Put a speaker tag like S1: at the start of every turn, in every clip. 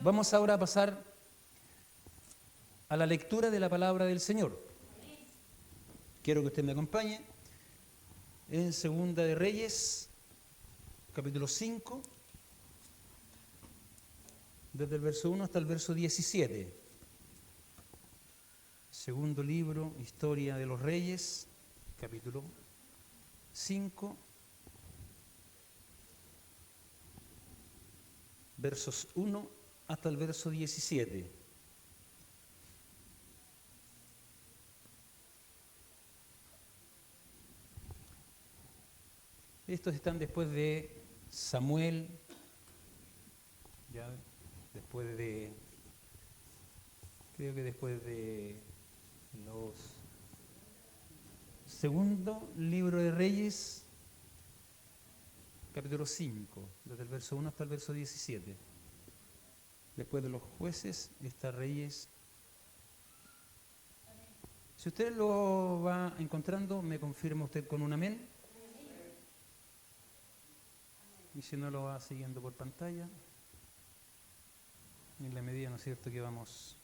S1: Vamos ahora a pasar a la lectura de la palabra del Señor. Quiero que usted me acompañe en Segunda de Reyes, capítulo 5, desde el verso 1 hasta el verso 17. Segundo libro, Historia de los Reyes, capítulo 5, versos 1 hasta el verso 17. Estos están después de Samuel, ya después de, creo que después de los segundo libro de Reyes, capítulo 5, desde el verso 1 hasta el verso 17. Después de los jueces está Reyes. Si usted lo va encontrando, me confirma usted con un amén. Y si no, lo va siguiendo por pantalla. En la medida, ¿no es cierto?, que vamos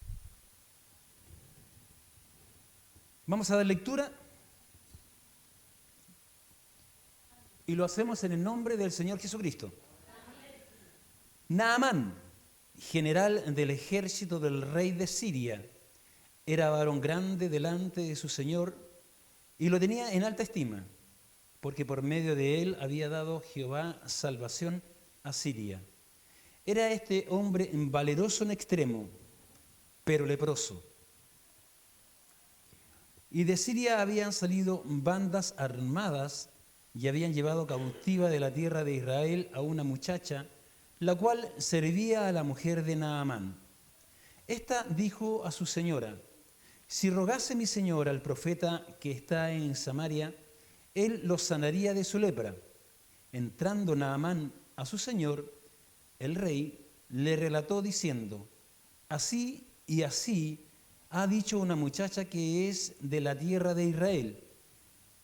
S1: a dar lectura. Y lo hacemos en el nombre del Señor Jesucristo. Naamán, general del ejército del rey de Siria, era varón grande delante de su señor y lo tenía en alta estima, porque por medio de él había dado Jehová salvación a Siria. Era este hombre valeroso en extremo, pero leproso. Y de Siria habían salido bandas armadas y habían llevado cautiva de la tierra de Israel a una muchacha, la cual servía a la mujer de Naamán. Esta dijo a su señora: si rogase mi señora al profeta que está en Samaria, él lo sanaría de su lepra. Entrando Naamán a su señor, el rey le relató diciendo: así y así ha dicho una muchacha que es de la tierra de Israel.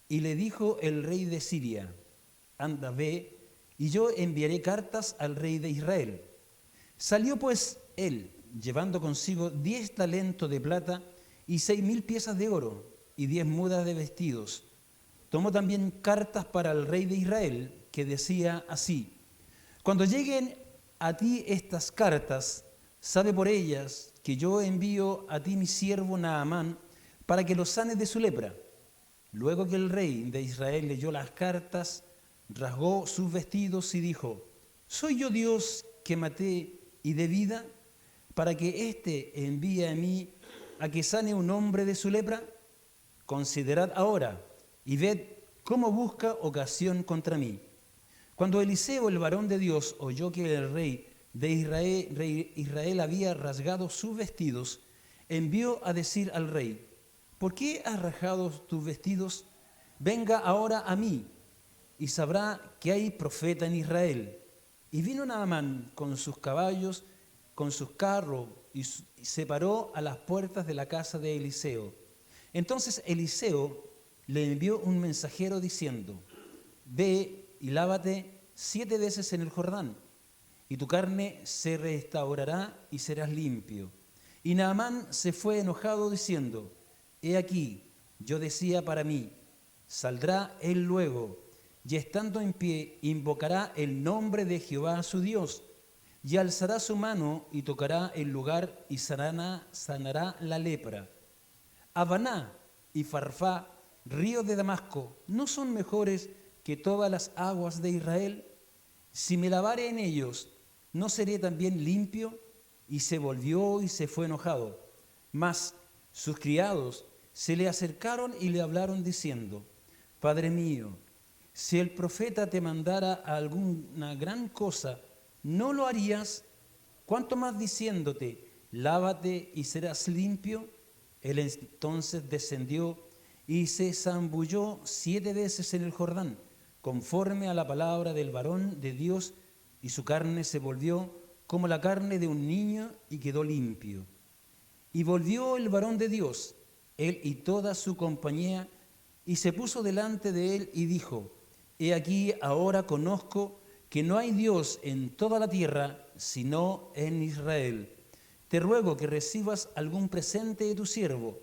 S1: Y le dijo el rey de Siria: anda, ve, y yo enviaré cartas al rey de Israel. Salió pues él, llevando consigo 10 talentos de plata y 6.000 piezas de oro y 10 mudas de vestidos. Tomó también cartas para el rey de Israel, que decía así: cuando lleguen a ti estas cartas, sabe por ellas que yo envío a ti mi siervo Naamán para que lo sanes de su lepra. Luego que el rey de Israel leyó las cartas, rasgó sus vestidos y dijo: ¿soy yo Dios que maté y de vida, para que éste envíe a mí a que sane un hombre de su lepra? Considerad ahora y ved cómo busca ocasión contra mí. Cuando Eliseo, el varón de Dios, oyó que el rey de Israel había rasgado sus vestidos, envió a decir al rey: ¿por qué has rasgado tus vestidos? Venga ahora a mí y sabrá que hay profeta en Israel. Y vino Naamán con sus caballos, con sus carros, y se paró a las puertas de la casa de Eliseo. Entonces Eliseo le envió un mensajero diciendo: ve y lávate 7 veces en el Jordán, y tu carne se restaurará y serás limpio. Y Naamán se fue enojado diciendo: he aquí, yo decía para mí, saldrá él luego, y estando en pie, invocará el nombre de Jehová su Dios, y alzará su mano y tocará el lugar y sanará la lepra. Habaná y Farfá, ríos de Damasco, ¿no son mejores que todas las aguas de Israel? Si me lavare en ellos, ¿no seré también limpio? Y se volvió y se fue enojado. Mas sus criados se le acercaron y le hablaron diciendo: Padre mío, si el profeta te mandara alguna gran cosa, ¿no lo harías? ¿Cuánto más diciéndote: lávate y serás limpio? Él entonces descendió y se zambulló 7 veces en el Jordán, conforme a la palabra del varón de Dios, y su carne se volvió como la carne de un niño y quedó limpio. Y volvió el varón de Dios, él y toda su compañía, y se puso delante de él y dijo: he aquí ahora conozco que no hay Dios en toda la tierra sino en Israel. Te ruego que recibas algún presente de tu siervo.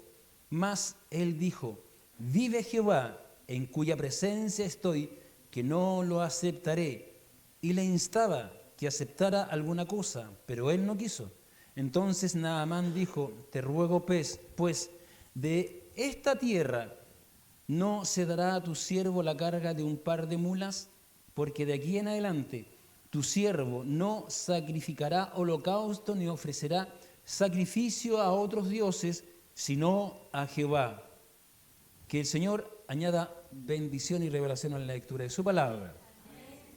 S1: Mas él dijo, vive Jehová, en cuya presencia estoy, que no lo aceptaré. Y le instaba que aceptara alguna cosa, pero él no quiso. Entonces Naamán dijo, te ruego pues, de esta tierra no se dará a tu siervo la carga de un par de mulas, porque de aquí en adelante tu siervo no sacrificará holocausto ni ofrecerá sacrificio a otros dioses, sino a Jehová. Que el Señor añada bendición y revelación a la lectura de su palabra.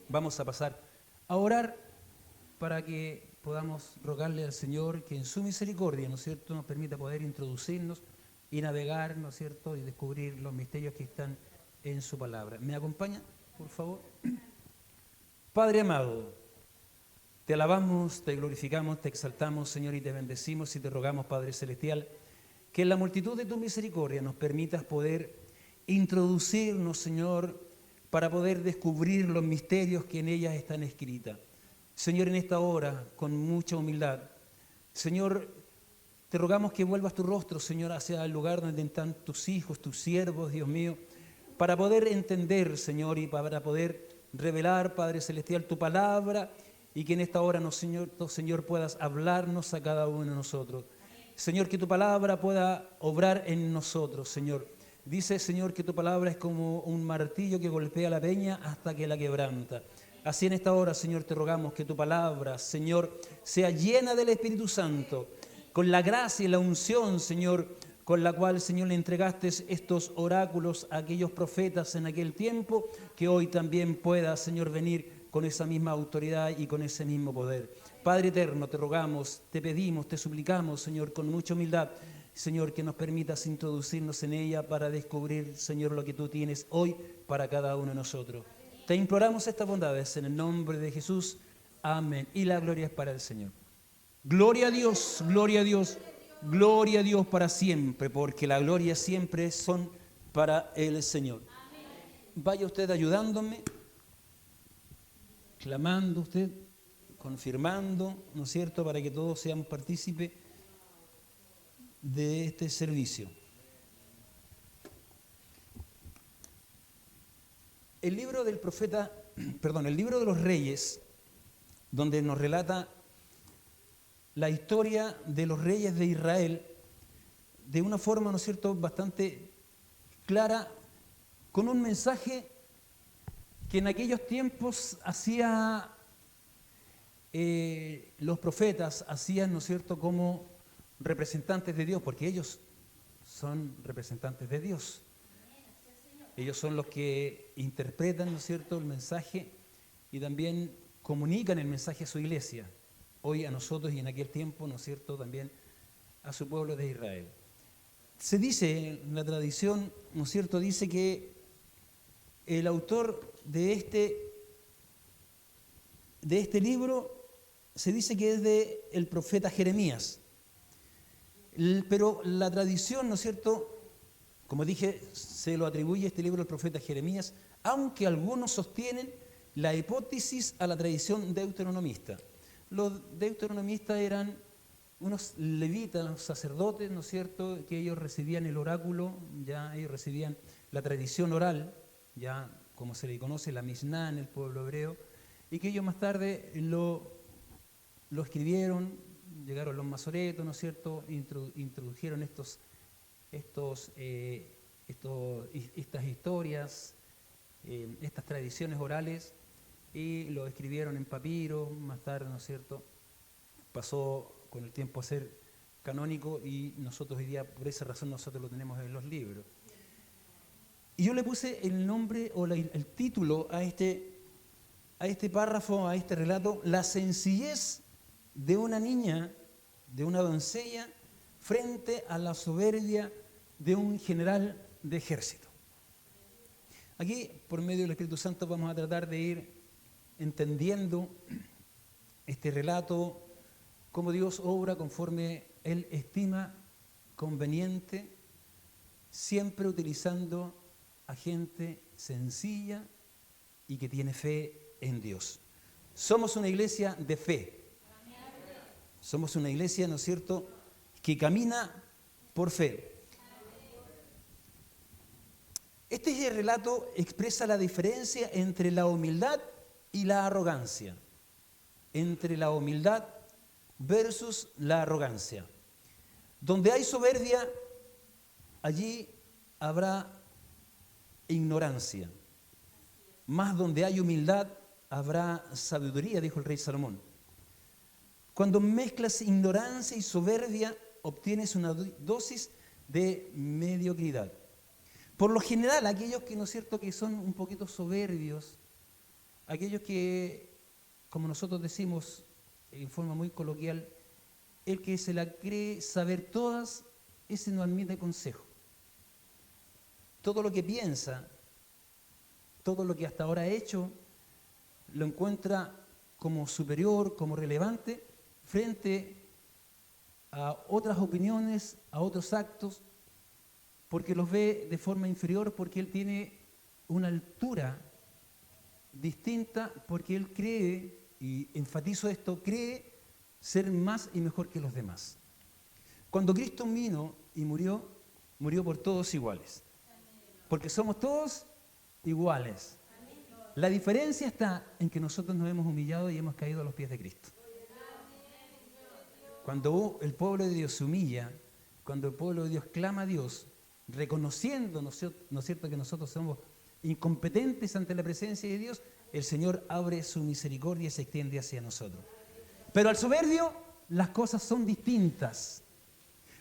S1: Vamos a pasar a orar para que podamos rogarle al Señor que en su misericordia, ¿no es cierto?, nos permita poder introducirnos y navegar, ¿no es cierto?, y descubrir los misterios que están en su palabra. ¿Me acompaña, por favor? Padre amado, te alabamos, te glorificamos, te exaltamos, Señor, y te bendecimos y te rogamos, Padre Celestial, que en la multitud de tu misericordia nos permitas poder introducirnos, Señor, para poder descubrir los misterios que en ellas están escritas. Señor, en esta hora, con mucha humildad, Señor, te rogamos que vuelvas tu rostro, Señor, hacia el lugar donde están tus hijos, tus siervos, Dios mío, para poder entender, Señor, y para poder revelar, Padre Celestial, tu palabra, y que en esta hora, Señor, puedas hablarnos a cada uno de nosotros. Señor, que tu palabra pueda obrar en nosotros, Señor. Dice, Señor, que tu palabra es como un martillo que golpea la peña hasta que la quebranta. Así en esta hora, Señor, te rogamos que tu palabra, Señor, sea llena del Espíritu Santo, con la gracia y la unción, Señor, con la cual, Señor, le entregaste estos oráculos a aquellos profetas en aquel tiempo, que hoy también pueda, Señor, venir con esa misma autoridad y con ese mismo poder. Padre eterno, te rogamos, te pedimos, te suplicamos, Señor, con mucha humildad, Señor, que nos permitas introducirnos en ella para descubrir, Señor, lo que tú tienes hoy para cada uno de nosotros. Te imploramos estas bondades en el nombre de Jesús. Amén. Y la gloria es para el Señor. Gloria a Dios, gloria a Dios, gloria a Dios para siempre, porque la gloria siempre son para el Señor. Vaya usted ayudándome, clamando usted, confirmando, ¿no es cierto?, para que todos seamos partícipes de este servicio. El libro del profeta, el libro de los Reyes, donde nos relata la historia de los reyes de Israel, de una forma, ¿no es cierto?, bastante clara, con un mensaje que en aquellos tiempos los profetas hacían, ¿no es cierto?, como representantes de Dios, porque ellos son representantes de Dios. Ellos son los que interpretan, ¿no es cierto?, el mensaje y también comunican el mensaje a su iglesia, hoy a nosotros y en aquel tiempo, ¿no es cierto?, también a su pueblo de Israel. Se dice, en la tradición, ¿no es cierto?, dice que el autor de este libro se dice que es del profeta Jeremías. Pero la tradición, ¿no es cierto?, como dije, se lo atribuye este libro al profeta Jeremías, aunque algunos sostienen la hipótesis a la tradición deuteronomista. Los deuteronomistas eran unos levitas, los sacerdotes, ¿no es cierto?, que ellos recibían el oráculo, ya ellos recibían la tradición oral, ya como se le conoce la Misná en el pueblo hebreo, y que ellos más tarde lo escribieron, llegaron los masoretos, ¿no es cierto?, introdujeron estas historias, estas tradiciones orales, y lo escribieron en papiro, más tarde, ¿no es cierto?, pasó con el tiempo a ser canónico y nosotros hoy día, por esa razón, nosotros lo tenemos en los libros. Y yo le puse el nombre o el título a este párrafo, a este relato, la sencillez de una niña, de una doncella, frente a la soberbia de un general de ejército. Aquí, por medio del Espíritu Santo, vamos a tratar de ir entendiendo este relato, cómo Dios obra conforme Él estima conveniente, siempre utilizando a gente sencilla y que tiene fe en Dios. Somos una iglesia de fe. Somos una iglesia, ¿no es cierto?, que camina por fe. Este relato expresa la diferencia entre la humildad y la arrogancia. Entre la humildad versus la arrogancia. Donde hay soberbia, allí habrá ignorancia. Más donde hay humildad, habrá sabiduría, dijo el rey Salomón. Cuando mezclas ignorancia y soberbia, obtienes una dosis de mediocridad. Por lo general, aquellos que, ¿no es cierto?, que son un poquito soberbios, aquellos que, como nosotros decimos en forma muy coloquial, el que se la cree saber todas, ese no admite consejo. Todo lo que piensa, todo lo que hasta ahora ha hecho, lo encuentra como superior, como relevante, frente a otras opiniones, a otros actos, porque los ve de forma inferior, porque él tiene una altura distinta, porque él cree, y enfatizo esto, cree ser más y mejor que los demás. Cuando Cristo vino y murió, murió por todos iguales, porque somos todos iguales. La diferencia está en que nosotros nos hemos humillado y hemos caído a los pies de Cristo. Cuando el pueblo de Dios se humilla, cuando el pueblo de Dios clama a Dios, reconociendo, ¿no es cierto?, que nosotros somos incompetentes ante la presencia de Dios, el Señor abre su misericordia y se extiende hacia nosotros. Pero al soberbio, las cosas son distintas.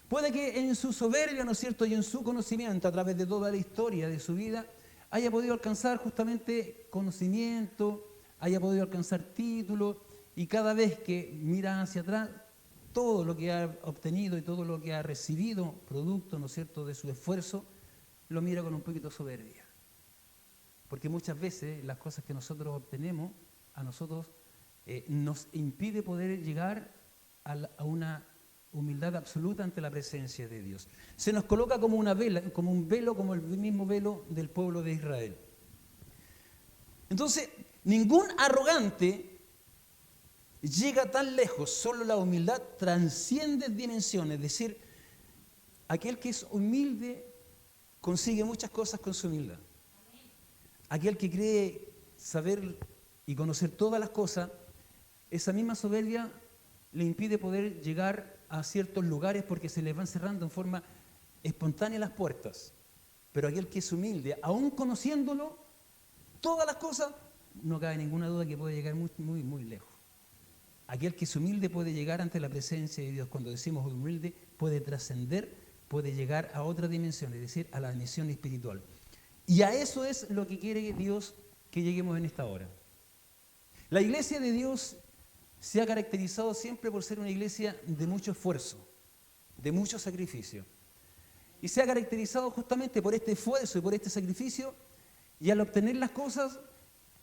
S1: Puede que en su soberbia, ¿no es cierto?, y en su conocimiento, a través de toda la historia de su vida, haya podido alcanzar justamente conocimiento, haya podido alcanzar títulos, y cada vez que mira hacia atrás, todo lo que ha obtenido y todo lo que ha recibido, producto, ¿no es cierto?, de su esfuerzo, lo mira con un poquito de soberbia. Porque muchas veces las cosas que nosotros obtenemos, a nosotros nos impide poder llegar a una humildad absoluta ante la presencia de Dios. Se nos coloca como una vela, como un velo, como el mismo velo del pueblo de Israel. Entonces, ningún arrogante llega tan lejos, solo la humildad transciende dimensiones. Es decir, aquel que es humilde consigue muchas cosas con su humildad. Aquel que cree saber y conocer todas las cosas, esa misma soberbia le impide poder llegar a ciertos lugares porque se les van cerrando en forma espontánea las puertas. Pero aquel que es humilde, aún conociéndolo, todas las cosas, no cabe ninguna duda que puede llegar muy, muy, muy lejos. Aquel que es humilde puede llegar ante la presencia de Dios. Cuando decimos humilde, puede trascender, puede llegar a otra dimensión, es decir, a la dimensión espiritual. Y a eso es lo que quiere Dios que lleguemos en esta hora. La iglesia de Dios se ha caracterizado siempre por ser una iglesia de mucho esfuerzo, de mucho sacrificio. Y se ha caracterizado justamente por este esfuerzo y por este sacrificio, y al obtener las cosas,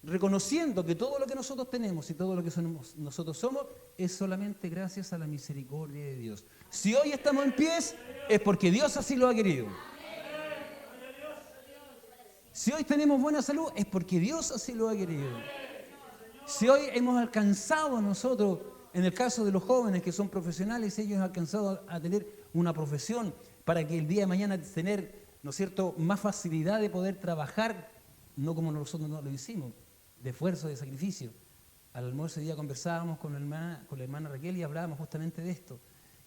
S1: reconociendo que todo lo que nosotros tenemos y todo lo que nosotros somos es solamente gracias a la misericordia de Dios. Si hoy estamos en pies, es porque Dios así lo ha querido. Si hoy tenemos buena salud, es porque Dios así lo ha querido. Si hoy hemos alcanzado nosotros, en el caso de los jóvenes que son profesionales, ellos han alcanzado a tener una profesión para que el día de mañana tener, ¿no es cierto?, más facilidad de poder trabajar, no como nosotros no lo hicimos, de esfuerzo, de sacrificio. Al almuerzo hoy día conversábamos con la hermana Raquel y hablábamos justamente de esto,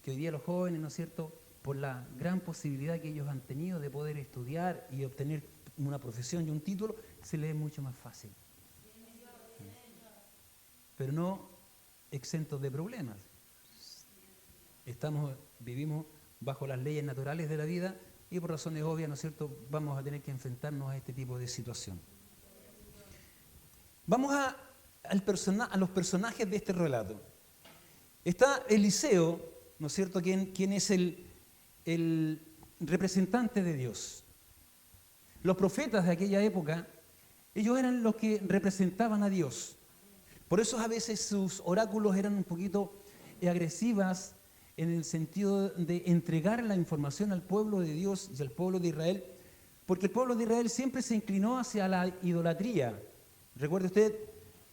S1: que hoy día los jóvenes, ¿no es cierto?, por la gran posibilidad que ellos han tenido de poder estudiar y obtener una profesión y un título, se les es mucho más fácil. Pero no exentos de problemas. Vivimos bajo las leyes naturales de la vida y por razones obvias, ¿no es cierto?, vamos a tener que enfrentarnos a este tipo de situación. Vamos a los personajes de este relato. Está Eliseo, ¿no es cierto?, quien es el representante de Dios. Los profetas de aquella época, ellos eran los que representaban a Dios. Por eso a veces sus oráculos eran un poquito agresivas en el sentido de entregar la información al pueblo de Dios y al pueblo de Israel, porque el pueblo de Israel siempre se inclinó hacia la idolatría. Recuerde usted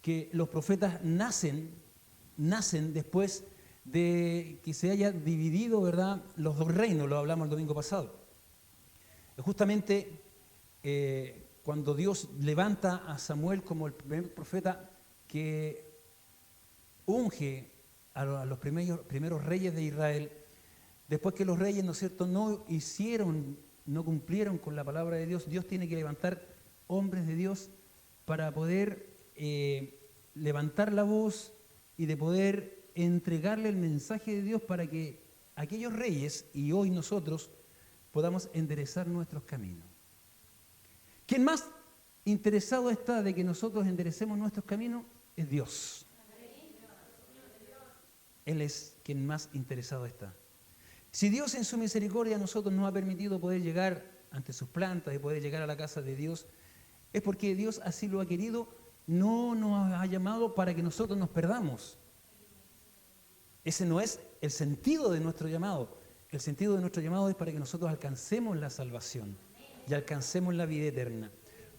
S1: que los profetas nacen después de que se haya dividido, ¿verdad?, los dos reinos, lo hablamos el domingo pasado. Justamente cuando Dios levanta a Samuel como el primer profeta que unge a los primeros reyes de Israel, después que los reyes, ¿no es cierto?, no cumplieron con la palabra de Dios, Dios tiene que levantar hombres de Dios para poder levantar la voz y de poder entregarle el mensaje de Dios para que aquellos reyes y hoy nosotros podamos enderezar nuestros caminos. Quien más interesado está de que nosotros enderecemos nuestros caminos es Dios. Él es quien más interesado está. Si Dios en su misericordia a nosotros nos ha permitido poder llegar ante sus plantas y poder llegar a la casa de Dios, es porque Dios así lo ha querido, no nos ha llamado para que nosotros nos perdamos. Ese no es el sentido de nuestro llamado. El sentido de nuestro llamado es para que nosotros alcancemos la salvación y alcancemos la vida eterna.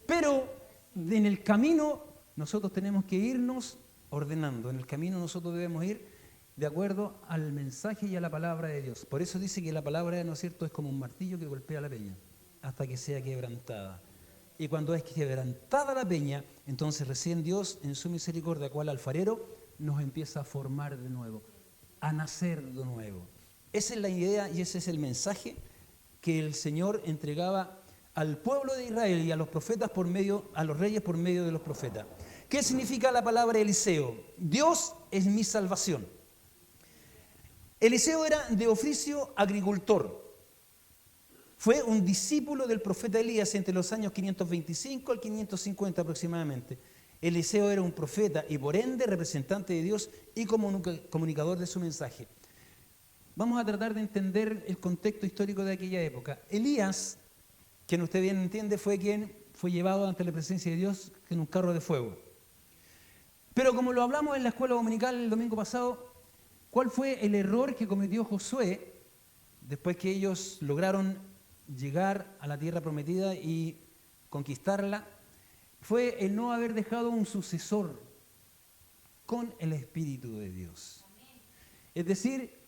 S1: Pero en el camino nosotros tenemos que irnos ordenando. En el camino nosotros debemos ir de acuerdo al mensaje y a la palabra de Dios. Por eso dice que la palabra, ¿no es cierto?, es como un martillo que golpea la peña hasta que sea quebrantada. Y cuando es quebrantada la peña, entonces recién Dios, en su misericordia, cual alfarero, nos empieza a formar de nuevo, a nacer de nuevo. Esa es la idea y ese es el mensaje que el Señor entregaba al pueblo de Israel y a los profetas a los reyes por medio de los profetas. ¿Qué significa la palabra Eliseo? Dios es mi salvación. Eliseo era de oficio agricultor. Fue un discípulo del profeta Elías entre los años 525 al 550 aproximadamente. Eliseo era un profeta y por ende representante de Dios y comunicador de su mensaje. Vamos a tratar de entender el contexto histórico de aquella época. Elías, quien usted bien entiende, fue quien fue llevado ante la presencia de Dios en un carro de fuego. Pero como lo hablamos en la escuela dominical el domingo pasado, ¿cuál fue el error que cometió Josué después que ellos lograron llegar a la tierra prometida y conquistarla? Fue el no haber dejado un sucesor con el Espíritu de Dios. Es decir,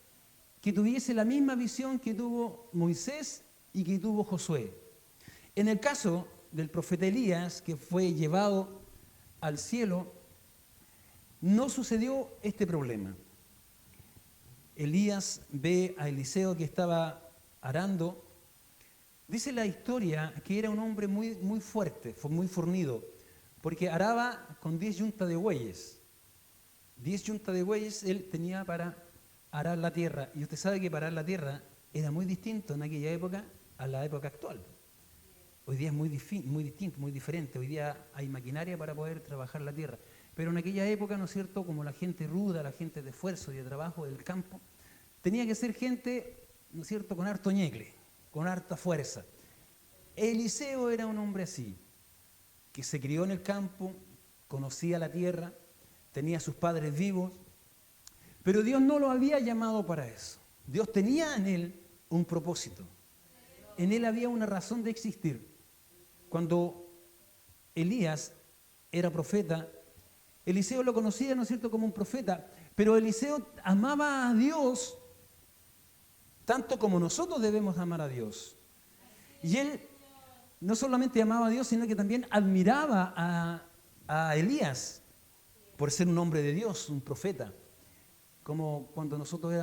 S1: que tuviese la misma visión que tuvo Moisés y que tuvo Josué. En el caso del profeta Elías, que fue llevado al cielo, no sucedió este problema. Elías ve a Eliseo que estaba arando. Dice la historia que era un hombre muy, muy fuerte, muy fornido, porque araba con 10 yuntas de bueyes. 10 yuntas de bueyes él tenía para arar la tierra. Y usted sabe que para arar la tierra era muy distinto en aquella época a la época actual. Hoy día es muy distinto, muy diferente. Hoy día hay maquinaria para poder trabajar la tierra. Pero en aquella época, ¿no es cierto?, como la gente ruda, la gente de esfuerzo y de trabajo del campo, tenía que ser gente, ¿no es cierto?, con harto ñecle, con harta fuerza. Eliseo era un hombre así, que se crió en el campo, conocía la tierra, tenía a sus padres vivos, pero Dios no lo había llamado para eso. Dios tenía en él un propósito. En él había una razón de existir. Cuando Elías era profeta, Eliseo lo conocía, ¿no es cierto?, como un profeta, pero Eliseo amaba a Dios tanto como nosotros debemos amar a Dios. Y él no solamente amaba a Dios, sino que también admiraba a Elías por ser un hombre de Dios, un profeta. Como cuando nosotros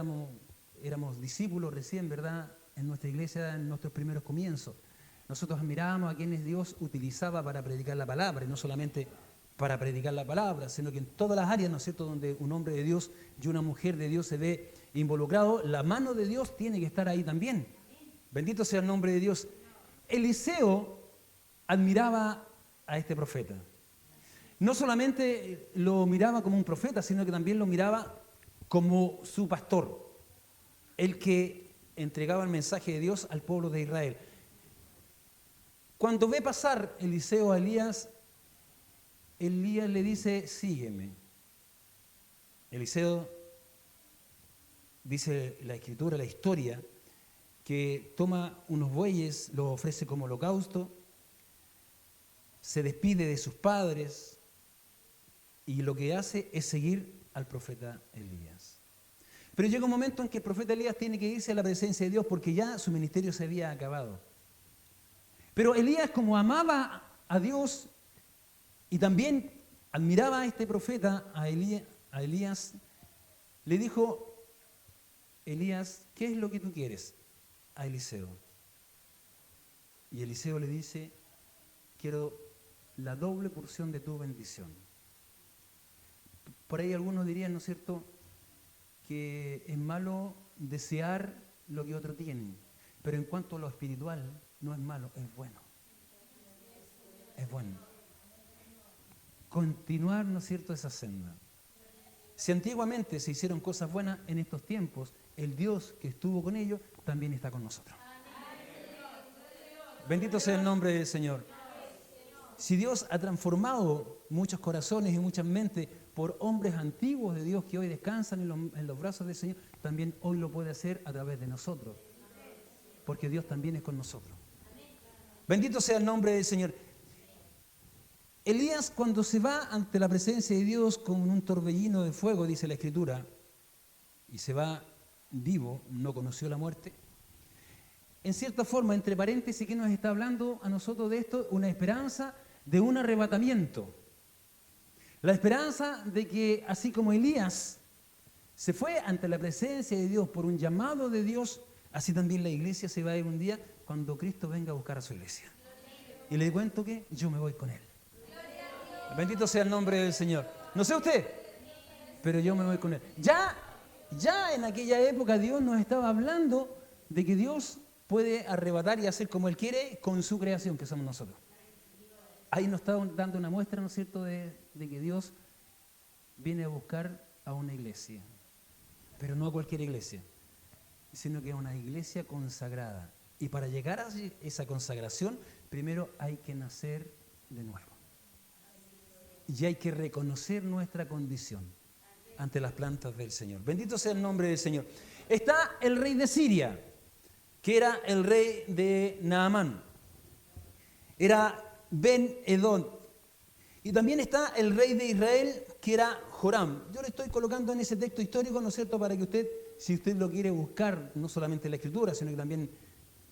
S1: éramos discípulos recién, ¿verdad?, en nuestra iglesia, en nuestros primeros comienzos. Nosotros admirábamos a quienes Dios utilizaba para predicar la palabra, y no solamente para predicar la palabra, sino que en todas las áreas, ¿no es cierto?, donde un hombre de Dios y una mujer de Dios se ve involucrado, la mano de Dios tiene que estar ahí también. Bendito sea el nombre de Dios. Eliseo admiraba a este profeta. No solamente lo miraba como un profeta, sino que también lo miraba como su pastor, el que entregaba el mensaje de Dios al pueblo de Israel. Cuando ve pasar Eliseo a Elías, Elías le dice, sígueme. Eliseo, dice la escritura, la historia, que toma unos bueyes, los ofrece como holocausto, se despide de sus padres y lo que hace es seguir al profeta Elías. Pero llega un momento en que el profeta Elías tiene que irse a la presencia de Dios porque ya su ministerio se había acabado. Pero Elías, como amaba a Dios y también admiraba a este profeta, a Elías, le dijo: Elías, ¿qué es lo que tú quieres? A Eliseo. Y Eliseo le dice: quiero la doble porción de tu bendición. Por ahí algunos dirían, ¿no es cierto?, que es malo desear lo que otro tiene, pero en cuanto a lo espiritual, no es malo, es bueno. Es bueno. Continuar, ¿no es cierto?, esa senda. Si antiguamente se hicieron cosas buenas, en estos tiempos, el Dios que estuvo con ellos también está con nosotros. Bendito sea el nombre del Señor. Si Dios ha transformado muchos corazones y muchas mentes por hombres antiguos de Dios que hoy descansan en los brazos del Señor, también hoy lo puede hacer a través de nosotros, porque Dios también es con nosotros. Bendito sea el nombre del Señor. Elías, cuando se va ante la presencia de Dios con un torbellino de fuego, dice la Escritura, y se va vivo, no conoció la muerte. En cierta forma, entre paréntesis, ¿qué nos está hablando a nosotros de esto? Una esperanza de un arrebatamiento. La esperanza de que, así como Elías se fue ante la presencia de Dios por un llamado de Dios, así también la iglesia se va a ir un día cuando Cristo venga a buscar a su iglesia. Y le cuento que yo me voy con Él. Bendito sea el nombre del Señor. No sé usted, pero yo me voy con Él. Ya en aquella época Dios nos estaba hablando de que Dios puede arrebatar y hacer como Él quiere con su creación, que somos nosotros. Ahí nos está dando una muestra, ¿no es cierto?, de que Dios viene a buscar a una iglesia, pero no a cualquier iglesia, sino que a una iglesia consagrada. Y para llegar a esa consagración, primero hay que nacer de nuevo. Y hay que reconocer nuestra condición ante las plantas del Señor. Bendito sea el nombre del Señor. Está el rey de Siria, que era el rey de Naamán. Era Ben-Edom. Y también está el rey de Israel, que era Joram. Yo le estoy colocando en ese texto histórico, ¿no es cierto?, para que usted, si usted lo quiere buscar, no solamente en la Escritura, sino que también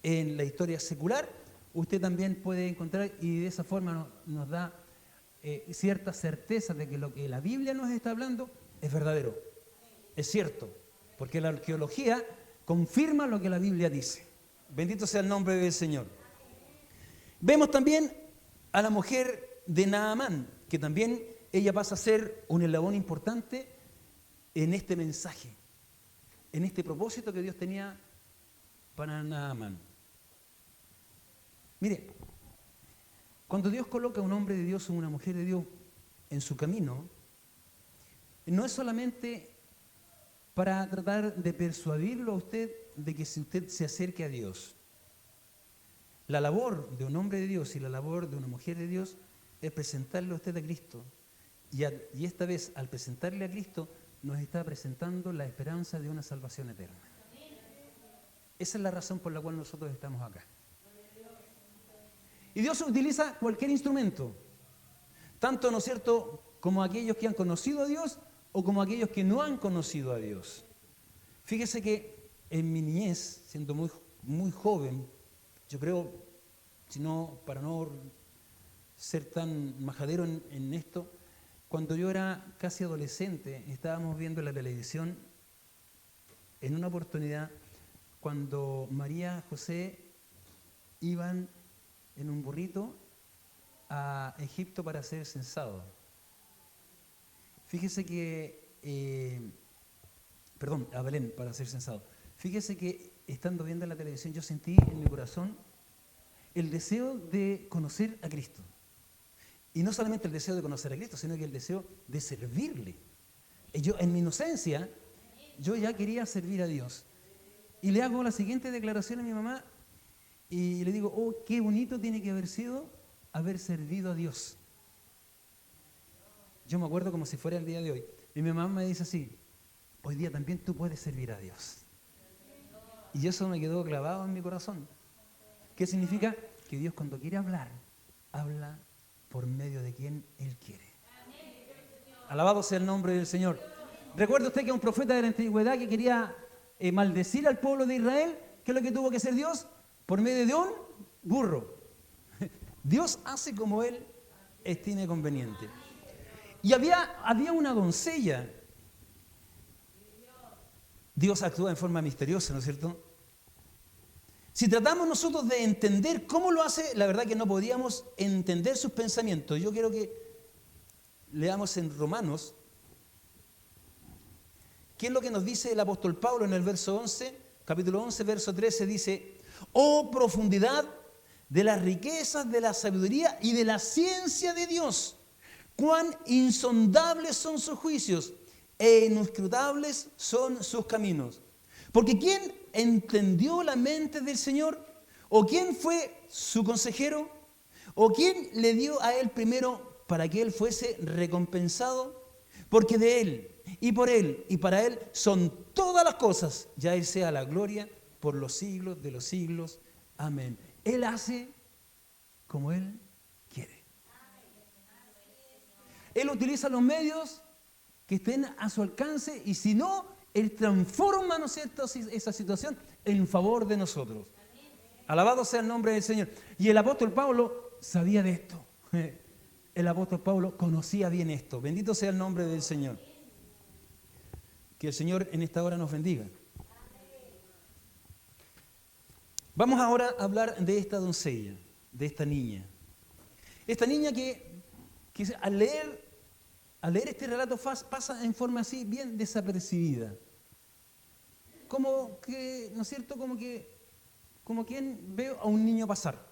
S1: en la historia secular, usted también puede encontrar, y de esa forma nos da cierta certeza de que lo que la Biblia nos está hablando es verdadero, es cierto, porque la arqueología confirma lo que la Biblia dice. Bendito sea el nombre del Señor. Vemos también a la mujer de Naamán, que también ella pasa a ser un eslabón importante en este mensaje, en este propósito que Dios tenía para Naamán. Mire, cuando Dios coloca a un hombre de Dios o una mujer de Dios en su camino, no es solamente para tratar de persuadirlo a usted de que si usted se acerque a Dios. La labor de un hombre de Dios y la labor de una mujer de Dios es presentarle a usted a Cristo. Y esta vez, al presentarle a Cristo, nos está presentando la esperanza de una salvación eterna. Esa es la razón por la cual nosotros estamos acá. Y Dios utiliza cualquier instrumento, tanto, ¿no es cierto?, como aquellos que han conocido a Dios o como aquellos que no han conocido a Dios. Fíjese que en mi niñez, siendo muy joven, yo creo, para no ser tan majadero en esto, cuando yo era casi adolescente, estábamos viendo en la televisión, en una oportunidad, cuando María y José iban en un burrito a Egipto para ser censados. Fíjese que, a Belén para ser censado. Fíjese que estando viendo la televisión yo sentí en mi corazón el deseo de conocer a Cristo. Y no solamente el deseo de conocer a Cristo, sino que el deseo de servirle. Y yo, en mi inocencia, yo ya quería servir a Dios. Y le hago la siguiente declaración a mi mamá y le digo: oh, qué bonito tiene que haber sido haber servido a Dios. Yo me acuerdo como si fuera el día de hoy. Y mi mamá me dice así: hoy día también tú puedes servir a Dios. Y eso me quedó clavado en mi corazón. ¿Qué significa? Que Dios, cuando quiere hablar, habla por medio de quien Él quiere. Alabado sea el nombre del Señor. Recuerda usted que un profeta de la antigüedad que quería maldecir al pueblo de Israel, ¿qué es lo que tuvo que hacer Dios? Por medio de un burro. Dios hace como Él estime conveniente. Y había una doncella. Dios actúa en forma misteriosa, ¿no es cierto? Si tratamos nosotros de entender cómo lo hace, la verdad que no podríamos entender sus pensamientos. Yo quiero que leamos en Romanos qué es lo que nos dice el apóstol Pablo en el verso 11, capítulo 11, verso 13, dice: oh profundidad de las riquezas, de la sabiduría y de la ciencia de Dios, cuán insondables son sus juicios e inescrutables son sus caminos. Porque ¿quién entendió la mente del Señor? ¿O quién fue su consejero? ¿O quién le dio a él primero para que él fuese recompensado? Porque de él y para él son todas las cosas, ya él sea la gloria por los siglos de los siglos. Amén. Él hace como él quiere. Él utiliza los medios que estén a su alcance y si no, Él transforma, ¿no es cierto?, esa situación en favor de nosotros. Alabado sea el nombre del Señor. Y el apóstol Pablo sabía de esto. El apóstol Pablo conocía bien esto. Bendito sea el nombre del Señor. Que el Señor en esta hora nos bendiga. Vamos ahora a hablar de esta doncella, de esta niña. Esta niña que al leer este relato pasa en forma así bien desapercibida. Como que, ¿no es cierto? Como quien ve a un niño pasar.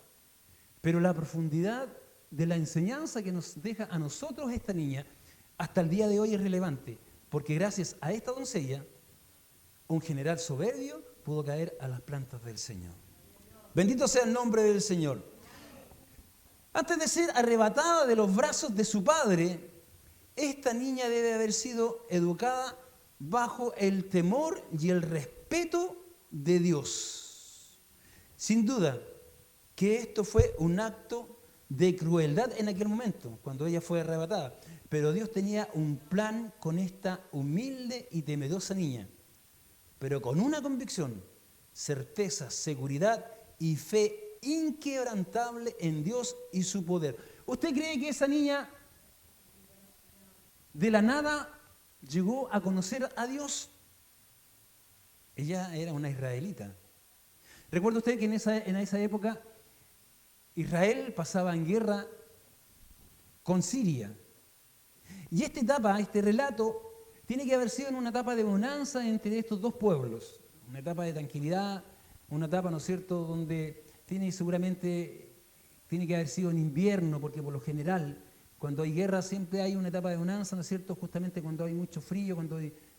S1: Pero la profundidad de la enseñanza que nos deja a nosotros esta niña, hasta el día de hoy es relevante. Porque gracias a esta doncella, un general soberbio pudo caer a las plantas del Señor. Bendito sea el nombre del Señor. Antes de ser arrebatada de los brazos de su padre, esta niña debe haber sido educada bajo el temor y el respeto de Dios. Sin duda que esto fue un acto de crueldad en aquel momento, cuando ella fue arrebatada. Pero Dios tenía un plan con esta humilde y temerosa niña, pero con una convicción, certeza, seguridad y fe inquebrantable en Dios y su poder. ¿Usted cree que esa niña de la nada llegó a conocer a Dios? Ella era una israelita. ¿Recuerda usted que en esa época Israel pasaba en guerra con Siria? Y esta etapa, este relato, tiene que haber sido en una etapa de bonanza entre estos dos pueblos. Una etapa de tranquilidad, una etapa, ¿no es cierto?, donde seguramente tiene que haber sido en invierno, porque por lo general, cuando hay guerra siempre hay una etapa de bonanza, ¿no es cierto?, justamente cuando hay mucho frío,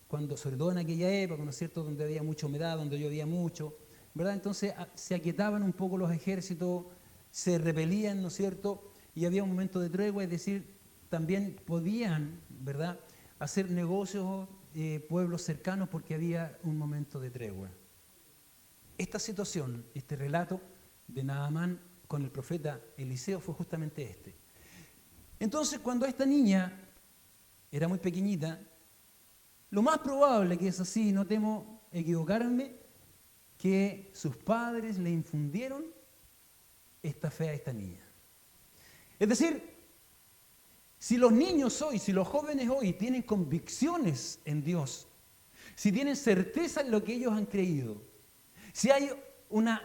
S1: cuando sobre todo en aquella época, ¿no es cierto?, donde había mucha humedad, donde llovía mucho, ¿verdad? Entonces se aquietaban un poco los ejércitos, se repelían, ¿no es cierto?, y había un momento de tregua, es decir, también podían, ¿verdad?, hacer negocios pueblos cercanos porque había un momento de tregua. Esta situación, este relato de Naamán con el profeta Eliseo fue justamente este. Entonces, cuando esta niña era muy pequeñita, lo más probable que es así, no temo equivocarme, que sus padres le infundieron esta fe a esta niña. Es decir, si los niños hoy, si los jóvenes hoy tienen convicciones en Dios, si tienen certeza en lo que ellos han creído, si hay una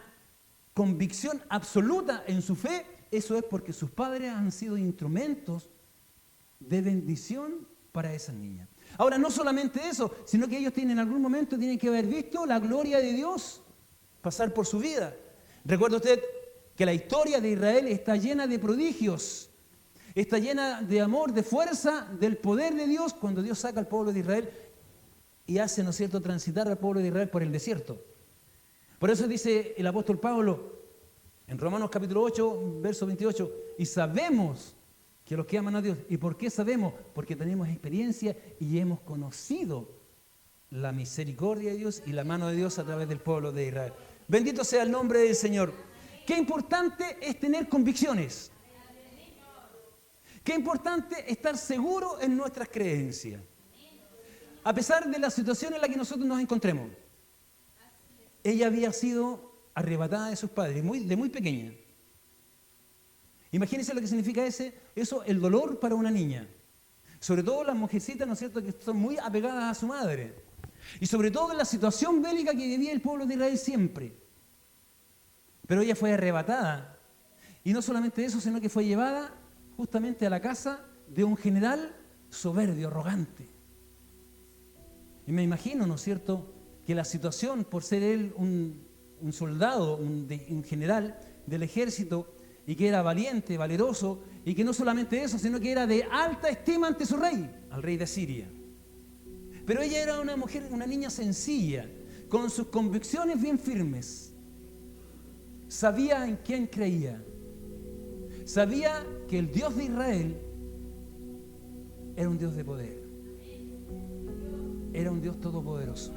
S1: convicción absoluta en su fe, eso es porque sus padres han sido instrumentos de bendición para esa niña. Ahora, no solamente eso, sino que ellos en algún momento tienen que haber visto la gloria de Dios pasar por su vida. Recuerda usted que la historia de Israel está llena de prodigios, está llena de amor, de fuerza, del poder de Dios cuando Dios saca al pueblo de Israel y hace, ¿no es cierto?, transitar al pueblo de Israel por el desierto. Por eso dice el apóstol Pablo en Romanos capítulo 8, verso 28, y sabemos que los que aman a Dios. ¿Y por qué sabemos? Porque tenemos experiencia y hemos conocido la misericordia de Dios y la mano de Dios a través del pueblo de Israel. Bendito sea el nombre del Señor. Qué importante es tener convicciones. Qué importante estar seguro en nuestras creencias. A pesar de la situación en la que nosotros nos encontremos. Ella había sido arrebatada de sus padres de muy pequeña. Imagínense lo que significa eso, el dolor para una niña. Sobre todo las mujercitas, ¿no es cierto?, que son muy apegadas a su madre. Y sobre todo en la situación bélica que vivía el pueblo de Israel siempre. Pero ella fue arrebatada. Y no solamente eso, sino que fue llevada justamente a la casa de un general soberbio, arrogante. Y me imagino, ¿no es cierto?, que la situación, por ser él un soldado, un general del ejército, y que era valiente, valeroso, y que no solamente eso, sino que era de alta estima ante su rey, al rey de Siria. Pero ella era una mujer, una niña sencilla, con sus convicciones bien firmes. Sabía en quién creía. Sabía que el Dios de Israel era un Dios de poder. Era un Dios todopoderoso.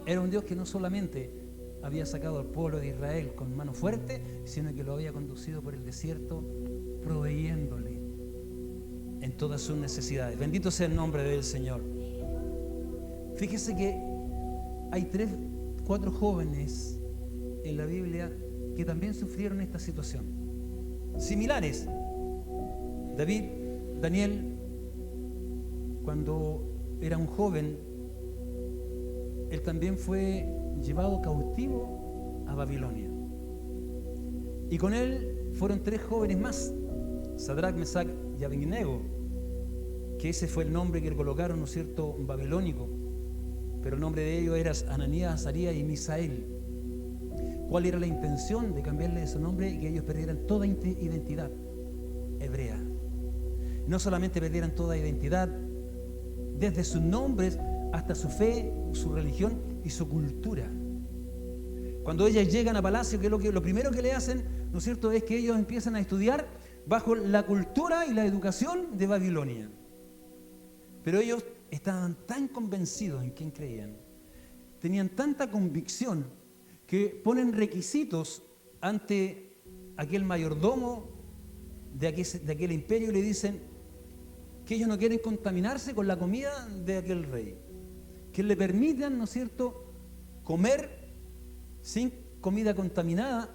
S1: Era un Dios que no solamente había sacado al pueblo de Israel con mano fuerte, sino que lo había conducido por el desierto, proveyéndole en todas sus necesidades. Bendito sea el nombre del Señor. Fíjese que hay 4 jóvenes en la Biblia que también sufrieron esta situación. Similares. David, Daniel, cuando era un joven, él también fue llevado cautivo a Babilonia. Y con él fueron 3 jóvenes más, Sadrach, Mesach y Abednego, que ese fue el nombre que le colocaron, ¿no es cierto?, babilónico, pero el nombre de ellos era Ananías, Azarías y Misael. ¿Cuál era la intención de cambiarle su nombre y que ellos perdieran toda identidad hebrea? No solamente perdieran toda identidad, desde sus nombres hasta su fe, su religión y su cultura. Cuando ellas llegan a palacio, que es lo primero que le hacen, ¿no es cierto?, es que ellos empiezan a estudiar bajo la cultura y la educación de Babilonia. Pero ellos estaban tan convencidos en quién creían, tenían tanta convicción que ponen requisitos ante aquel mayordomo de aquel imperio y le dicen que ellos no quieren contaminarse con la comida de aquel rey, que le permitan, ¿no es cierto?, comer sin comida contaminada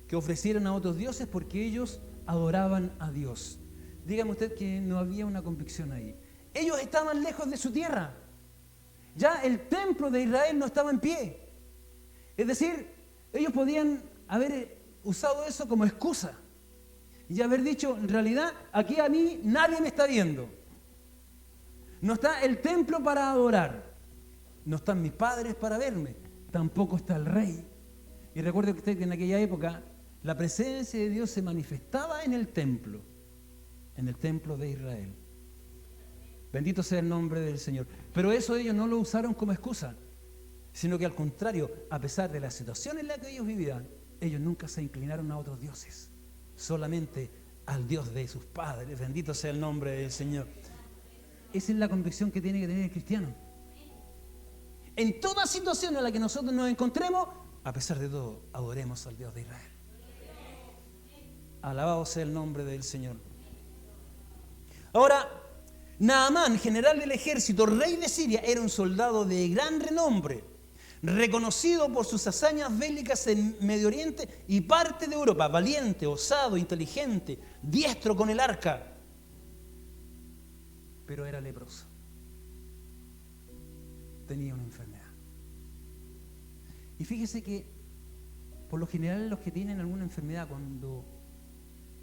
S1: que ofrecieran a otros dioses, porque ellos adoraban a Dios. Dígame usted que no había una convicción ahí. Ellos estaban lejos de su tierra. Ya el templo de Israel no estaba en pie. Es decir, ellos podían haber usado eso como excusa y haber dicho, en realidad, aquí a mí nadie me está viendo. No está el templo para adorar. No están mis padres para verme. Tampoco está el rey. Y recuerde usted que en aquella época la presencia de Dios se manifestaba en el templo de Israel. Bendito sea el nombre del Señor. Pero eso ellos no lo usaron como excusa, sino que al contrario, a pesar de la situación en la que ellos vivían, ellos nunca se inclinaron a otros dioses, solamente al Dios de sus padres. Bendito sea el nombre del Señor. Esa es la convicción que tiene que tener el cristiano. En toda situación en la que nosotros nos encontremos, a pesar de todo, adoremos al Dios de Israel. Alabado sea el nombre del Señor. Ahora, Naamán, general del ejército, rey de Siria, era un soldado de gran renombre, reconocido por sus hazañas bélicas en Medio Oriente y parte de Europa, valiente, osado, inteligente, diestro con el arca, pero era leproso. Tenía una enfermedad. Y fíjese que, por lo general, los que tienen alguna enfermedad, cuando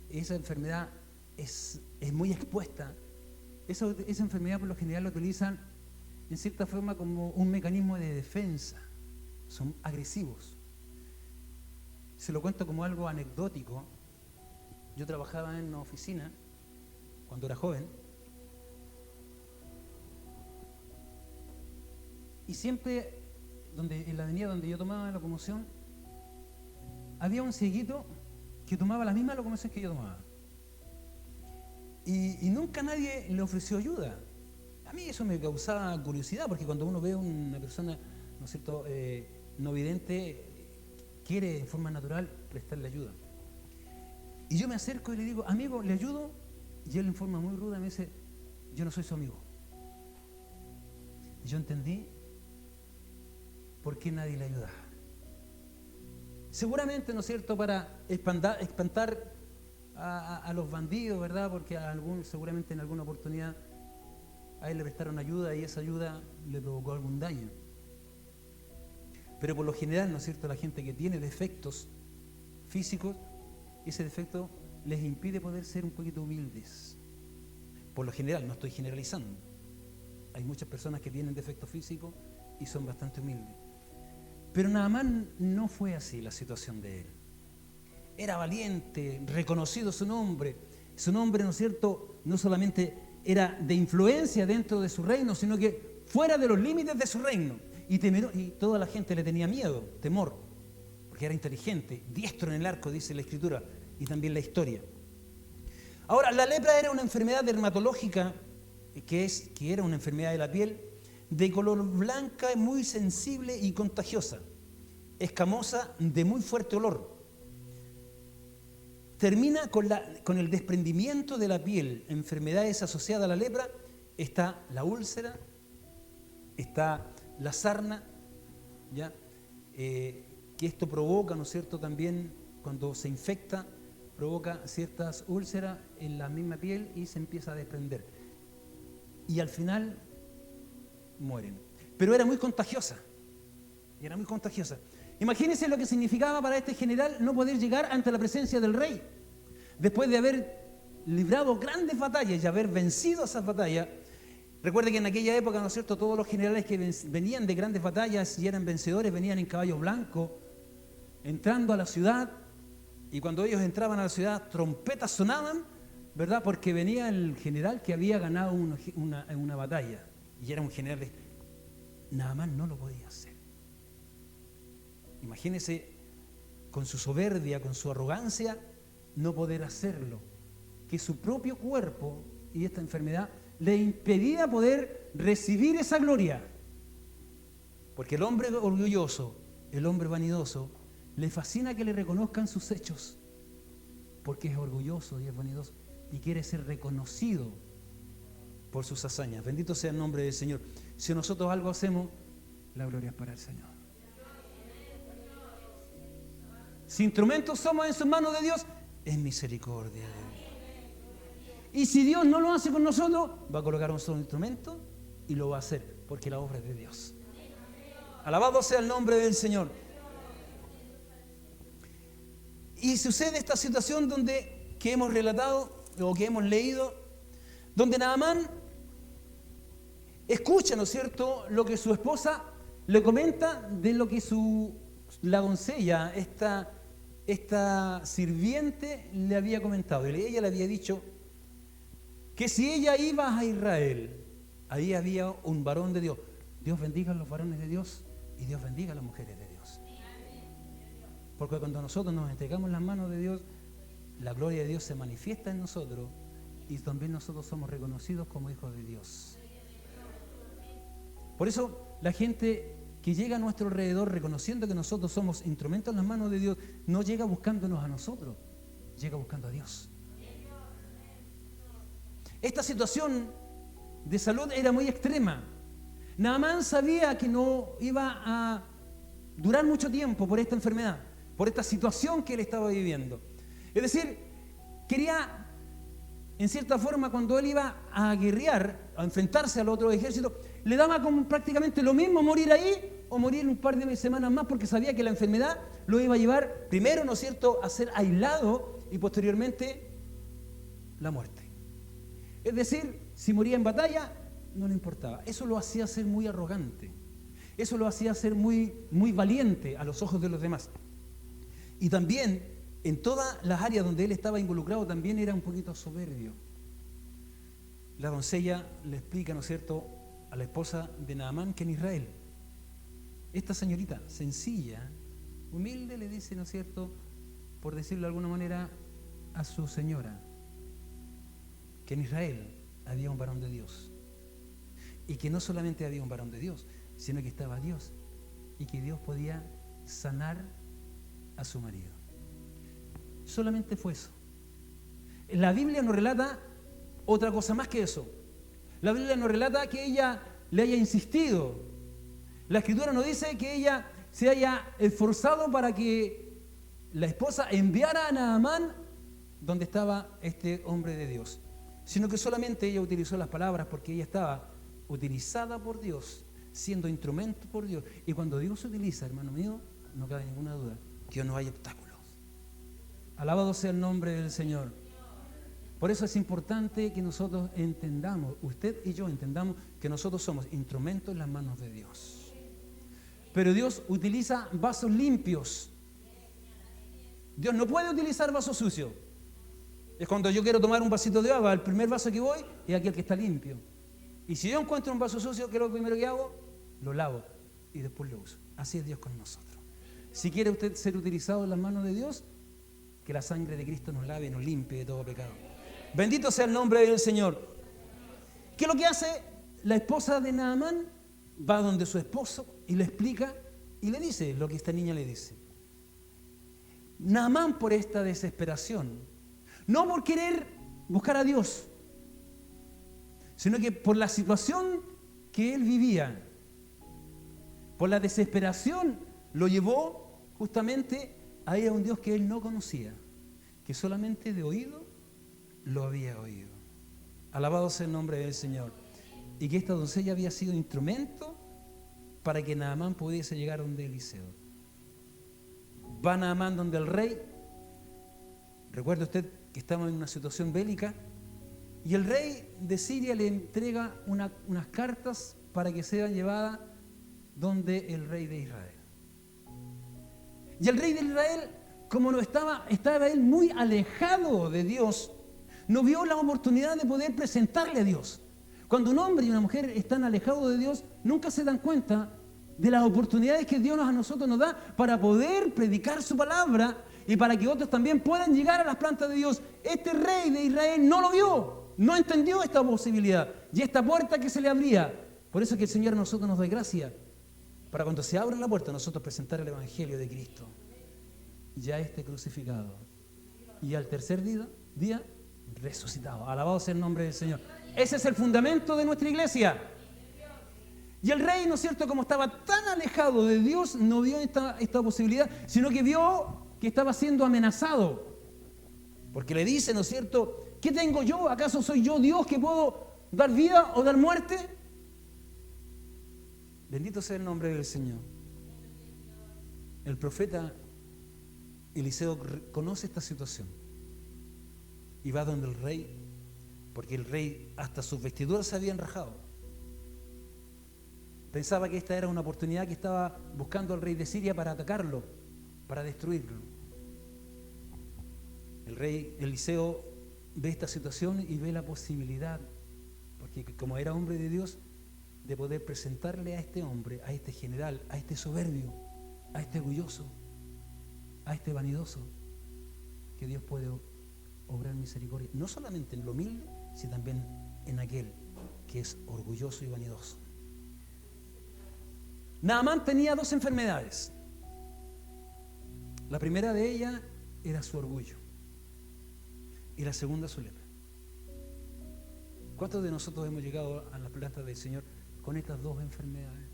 S1: esa enfermedad es muy expuesta, esa enfermedad por lo general la utilizan en cierta forma como un mecanismo de defensa. Son agresivos. Se lo cuento como algo anecdótico. Yo trabajaba en una oficina cuando era joven y siempre en la avenida donde yo tomaba la locomoción había un cieguito que tomaba la misma locomoción que yo tomaba. Y nunca nadie le ofreció ayuda. A mí eso me causaba curiosidad, porque cuando uno ve a una persona, ¿no es cierto?, no vidente, quiere en forma natural prestarle ayuda. Y yo me acerco y le digo, amigo, ¿le ayudo? Y él en forma muy ruda me dice, yo no soy su amigo. yo entendí por qué nadie le ayudaba. Seguramente, ¿no es cierto?, para espantar a los bandidos, ¿verdad? Porque seguramente en alguna oportunidad a él le prestaron ayuda y esa ayuda le provocó algún daño. Pero por lo general, ¿no es cierto?, la gente que tiene defectos físicos, ese defecto les impide poder ser un poquito humildes. Por lo general, no estoy generalizando. Hay muchas personas que tienen defectos físicos y son bastante humildes. Pero Naamán no fue así la situación de él. Era valiente, reconocido su nombre. Su nombre, ¿no es cierto?, no solamente era de influencia dentro de su reino, sino que fuera de los límites de su reino. Y toda la gente le tenía miedo, temor, porque era inteligente, diestro en el arco, dice la Escritura, y también la historia. Ahora, la lepra era una enfermedad dermatológica, que era una enfermedad de la piel, de color blanca, muy sensible y contagiosa, escamosa, de muy fuerte olor. Termina con el desprendimiento de la piel. Enfermedades asociadas a la lepra, está la úlcera, está la sarna, ¿ya? Que esto provoca, ¿no es cierto?, también cuando se infecta, provoca ciertas úlceras en la misma piel y se empieza a desprender. Y al final mueren. Pero era muy contagiosa. Imagínense lo que significaba para este general no poder llegar ante la presencia del rey. Después de haber librado grandes batallas y haber vencido esas batallas. Recuerde que en aquella época, ¿no es cierto?, todos los generales que venían de grandes batallas y eran vencedores venían en caballos blancos, entrando a la ciudad, y cuando ellos entraban a la ciudad, trompetas sonaban, ¿verdad?, porque venía el general que había ganado una batalla, y era un general. Naamán no lo podía hacer. Imagínese, con su soberbia, con su arrogancia, no poder hacerlo, que su propio cuerpo y esta enfermedad le impedía poder recibir esa gloria. Porque el hombre orgulloso, el hombre vanidoso, le fascina que le reconozcan sus hechos, porque es orgulloso y es vanidoso y quiere ser reconocido por sus hazañas. Bendito sea el nombre del Señor. Si nosotros algo hacemos, la gloria es para el Señor. Si instrumentos somos en sus manos de Dios, es misericordia de Dios. Y si Dios no lo hace con nosotros, va a colocar un solo instrumento y lo va a hacer, porque la obra es de Dios. Alabado sea el nombre del Señor. Y sucede esta situación que hemos relatado o que hemos leído, donde Naamán escucha, ¿no es cierto?, lo que su esposa le comenta de lo que la doncella, esta sirviente, le había comentado. Y ella le había dicho que si ella iba a Israel, ahí había un varón de Dios. Dios bendiga a los varones de Dios y Dios bendiga a las mujeres de Dios. Porque cuando nosotros nos entregamos en las manos de Dios, la gloria de Dios se manifiesta en nosotros y también nosotros somos reconocidos como hijos de Dios. Por eso la gente que llega a nuestro alrededor reconociendo que nosotros somos instrumentos en las manos de Dios, no llega buscándonos a nosotros, llega buscando a Dios. Esta situación de salud era muy extrema. Naamán sabía que no iba a durar mucho tiempo por esta enfermedad, por esta situación que él estaba viviendo. Es decir, quería, en cierta forma, cuando él iba a guerrear, a enfrentarse al otro ejército, le daba como prácticamente lo mismo morir ahí o morir un par de semanas más, porque sabía que la enfermedad lo iba a llevar primero, ¿no es cierto?, a ser aislado y posteriormente la muerte. Es decir, si moría en batalla, no le importaba. Eso lo hacía ser muy arrogante. Eso lo hacía ser muy, muy valiente a los ojos de los demás. Y también, en todas las áreas donde él estaba involucrado, también era un poquito soberbio. La doncella le explica, ¿no es cierto?, a la esposa de Naamán que en Israel, esta señorita sencilla, humilde, le dice, ¿no es cierto?, por decirlo de alguna manera, a su señora, que en Israel había un varón de Dios. Y que no solamente había un varón de Dios, sino que estaba Dios. Y que Dios podía sanar a su marido. Solamente fue eso. La Biblia nos relata otra cosa más que eso. La Biblia nos relata que ella le haya insistido. La Escritura nos dice que ella se haya esforzado para que la esposa enviara a Naamán donde estaba este hombre de Dios, sino que solamente ella utilizó las palabras porque ella estaba utilizada por Dios, siendo instrumento por Dios. Y cuando Dios se utiliza, hermano mío, no cabe ninguna duda que no hay obstáculos. Alabado sea el nombre del Señor. Por eso es importante que nosotros entendamos, usted y yo entendamos que nosotros somos instrumentos en las manos de Dios. Pero Dios utiliza vasos limpios. Dios no puede utilizar vasos sucios. Es cuando yo quiero tomar un vasito de agua, el primer vaso que voy es aquel que está limpio. Y si yo encuentro un vaso sucio, ¿qué es lo primero que hago? Lo lavo y después lo uso. Así es Dios con nosotros. Si quiere usted ser utilizado en las manos de Dios, que la sangre de Cristo nos lave y nos limpie de todo pecado. Bendito sea el nombre del Señor. ¿Qué es lo que hace la esposa de Naamán? Va donde su esposo y le explica y le dice lo que esta niña le dice. Naamán, por esta desesperación, no por querer buscar a Dios, sino que por la situación que él vivía, por la desesperación, lo llevó justamente a ir a un Dios que él no conocía, que solamente de oído lo había oído. Alabado sea el nombre del Señor. Y que esta doncella había sido instrumento para que Naamán pudiese llegar donde Eliseo. Va Naamán donde el rey. Recuerde usted que estamos en una situación bélica y el rey de Siria le entrega unas cartas para que sean llevadas donde el rey de Israel. Y el rey de Israel, como no estaba él muy alejado de Dios, no vio la oportunidad de poder presentarle a Dios. Cuando un hombre y una mujer están alejados de Dios, nunca se dan cuenta de las oportunidades que Dios a nosotros nos da para poder predicar su palabra y para que otros también puedan llegar a las plantas de Dios. Este rey de Israel no lo vio, no entendió esta posibilidad y esta puerta que se le abría. Por eso es que el Señor a nosotros nos da gracia para cuando se abra la puerta nosotros presentar el Evangelio de Cristo, ya este crucificado y al tercer día resucitado. Alabado sea el nombre del Señor. Ese es el fundamento de nuestra iglesia. Y el rey, ¿no es cierto?, como estaba tan alejado de Dios, no vio esta posibilidad, sino que vio que estaba siendo amenazado. Porque le dice, ¿no es cierto?, ¿qué tengo yo? ¿Acaso soy yo Dios que puedo dar vida o dar muerte? Bendito sea el nombre del Señor. El profeta Eliseo conoce esta situación y va donde el rey, porque el rey hasta sus vestiduras se habían rajado. Pensaba que esta era una oportunidad que estaba buscando al rey de Siria para atacarlo, para destruirlo. El rey Eliseo ve esta situación y ve la posibilidad, porque como era hombre de Dios, de poder presentarle a este hombre, a este general, a este soberbio, a este orgulloso, a este vanidoso, que Dios puede obrar misericordia, no solamente en lo humilde, sino también en aquel que es orgulloso y vanidoso. Naamán tenía dos enfermedades. La primera de ellas era su orgullo y la segunda su lepra. ¿Cuántos de nosotros hemos llegado a las plantas del Señor con estas dos enfermedades?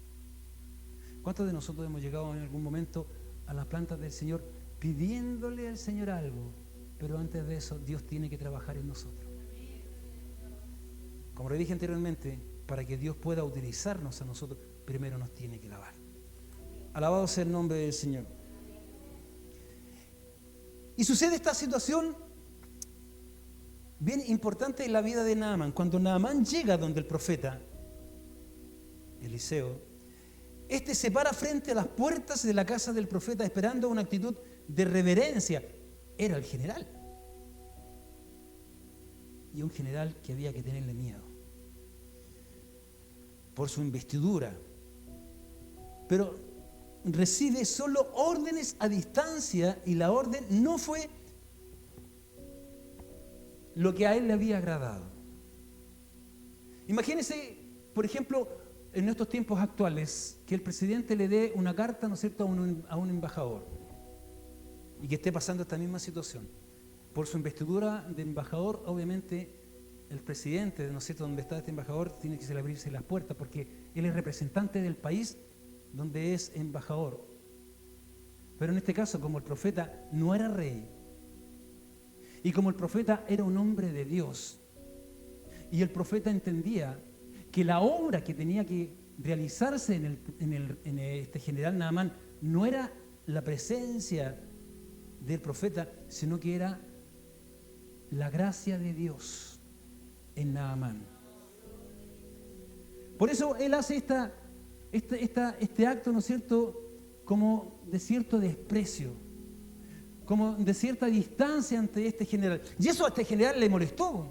S1: ¿Cuántos de nosotros hemos llegado en algún momento a las plantas del Señor pidiéndole al Señor algo, pero antes de eso Dios tiene que trabajar en nosotros? Como le dije anteriormente, para que Dios pueda utilizarnos a nosotros, primero nos tiene que lavar. Alabado sea el nombre del Señor. Y sucede esta situación bien importante en la vida de Naamán. Cuando Naamán llega donde el profeta Eliseo, este se para frente a las puertas de la casa del profeta esperando una actitud de reverencia. Era el general. Y un general que había que tenerle miedo por su investidura. Pero recibe solo órdenes a distancia y la orden no fue lo que a él le había agradado. Imagínense, por ejemplo, en estos tiempos actuales, que el presidente le dé una carta, ¿no es cierto?, a un embajador y que esté pasando esta misma situación. Por su investidura de embajador, obviamente, el presidente, ¿no es cierto?, donde está este embajador, tiene que abrirse las puertas porque él es representante del país donde es embajador. Pero en este caso, como el profeta no era rey, y como el profeta era un hombre de Dios, y el profeta entendía que la obra que tenía que realizarse en este general Naamán no era la presencia del profeta, sino que era la gracia de Dios en Naamán. Por eso él hace este acto, ¿no es cierto?, como de cierto desprecio, como de cierta distancia ante este general. Y eso a este general le molestó,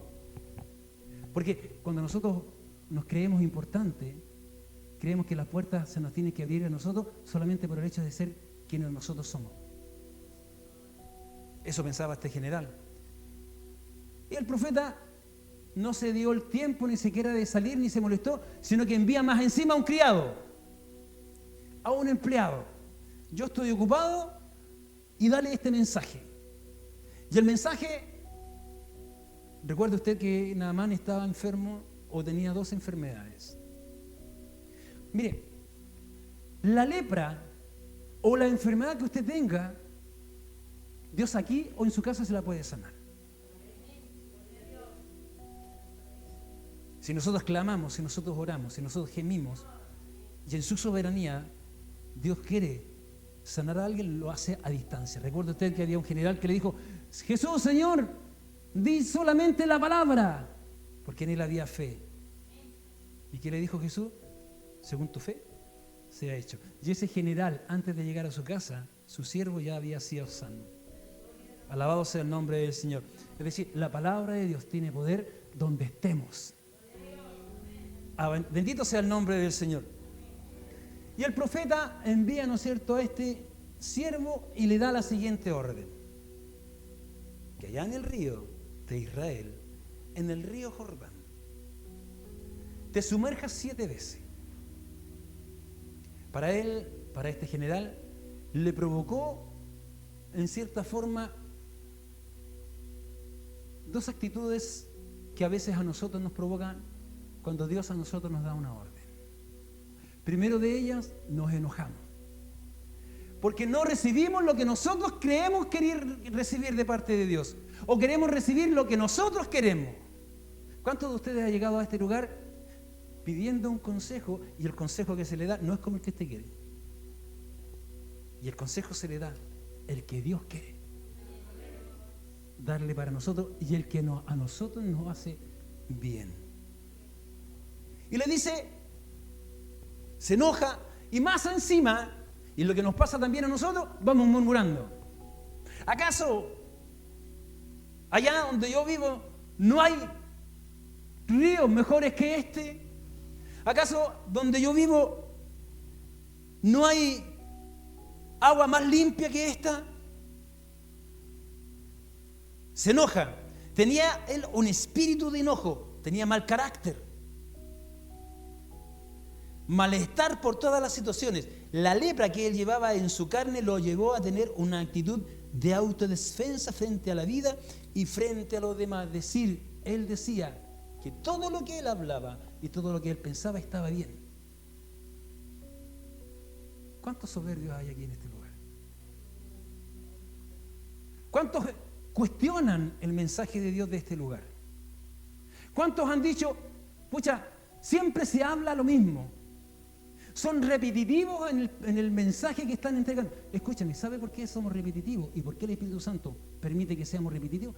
S1: porque cuando nosotros nos creemos importantes, creemos que la puerta se nos tiene que abrir a nosotros solamente por el hecho de ser quienes nosotros somos. Eso pensaba este general. Y el profeta no se dio el tiempo ni siquiera de salir ni se molestó, sino que envía más encima a un criado, a un empleado. Yo estoy ocupado y dale este mensaje. Y el mensaje, recuerde usted que Naamán estaba enfermo o tenía 2 enfermedades. Mire, la lepra o la enfermedad que usted tenga, Dios aquí o en su casa se la puede sanar. Si nosotros clamamos, si nosotros oramos, si nosotros gemimos, y en su soberanía Dios quiere sanar a alguien, lo hace a distancia. Recuerda usted que había un general que le dijo: Jesús, Señor, di solamente la palabra, porque en él había fe. ¿Y qué le dijo Jesús? Según tu fe, se ha hecho. Y ese general, antes de llegar a su casa, su siervo ya había sido sano. Alabado sea el nombre del Señor. Es decir, la palabra de Dios tiene poder donde estemos. Bendito sea el nombre del Señor. Y el profeta envía, ¿no es cierto?, a este siervo y le da la siguiente orden: que allá en el río de Israel, en el río Jordán, te sumerjas 7 veces. Para él, para este general, le provocó en cierta forma 2 actitudes que a veces a nosotros nos provocan cuando Dios a nosotros nos da una orden. Primero de ellas, nos enojamos, porque no recibimos lo que nosotros creemos querer recibir de parte de Dios, o queremos recibir lo que nosotros queremos. ¿Cuántos de ustedes han llegado a este lugar pidiendo un consejo y el consejo que se le da no es como el que usted quiere? Y el consejo se le da el que Dios quiere darle para nosotros y el que a nosotros nos hace bien. Y le dice, se enoja, y más encima, y lo que nos pasa también a nosotros, vamos murmurando. ¿Acaso allá donde yo vivo no hay ríos mejores que este? ¿Acaso donde yo vivo no hay agua más limpia que esta? Se enoja. Tenía él un espíritu de enojo, tenía mal carácter, malestar por todas las situaciones. La lepra que él llevaba en su carne lo llevó a tener una actitud de autodefensa frente a la vida y frente a los demás. Él decía que todo lo que él hablaba y todo lo que él pensaba estaba bien. ¿Cuántos soberbios hay aquí en este lugar? ¿Cuántos cuestionan el mensaje de Dios de este lugar? ¿Cuántos han dicho, pucha, siempre se habla lo mismo? Son repetitivos en el mensaje que están entregando. Escúchame, ¿sabe por qué somos repetitivos? ¿Y por qué el Espíritu Santo permite que seamos repetitivos?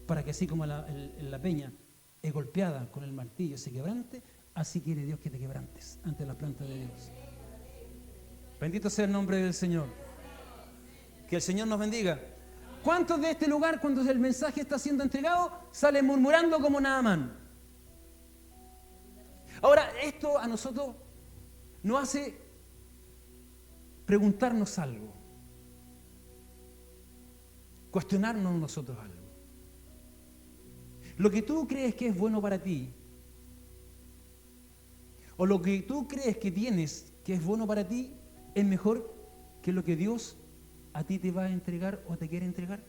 S1: Para que así como la peña es golpeada con el martillo, se quebrante, así quiere Dios que te quebrantes ante la planta de Dios. Bendito sea el nombre del Señor. Que el Señor nos bendiga. ¿Cuántos de este lugar, cuando el mensaje está siendo entregado, salen murmurando como Naamán? Ahora, esto a nosotros nos hace preguntarnos algo, cuestionarnos nosotros algo. Lo que tú crees que es bueno para ti, o lo que tú crees que tienes que es bueno para ti, es mejor que lo que Dios a ti te va a entregar o te quiere entregar.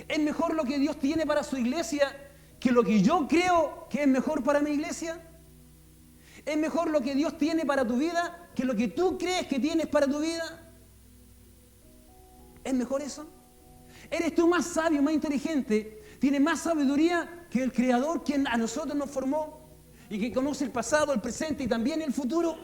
S1: ¿Es mejor lo que Dios tiene para su iglesia que lo que yo creo que es mejor para mi iglesia? ¿Es mejor lo que Dios tiene para tu vida que lo que tú crees que tienes para tu vida? ¿Es mejor eso? ¿Eres tú más sabio, más inteligente? ¿Tienes más sabiduría que el Creador, quien a nosotros nos formó y que conoce el pasado, el presente y también el futuro?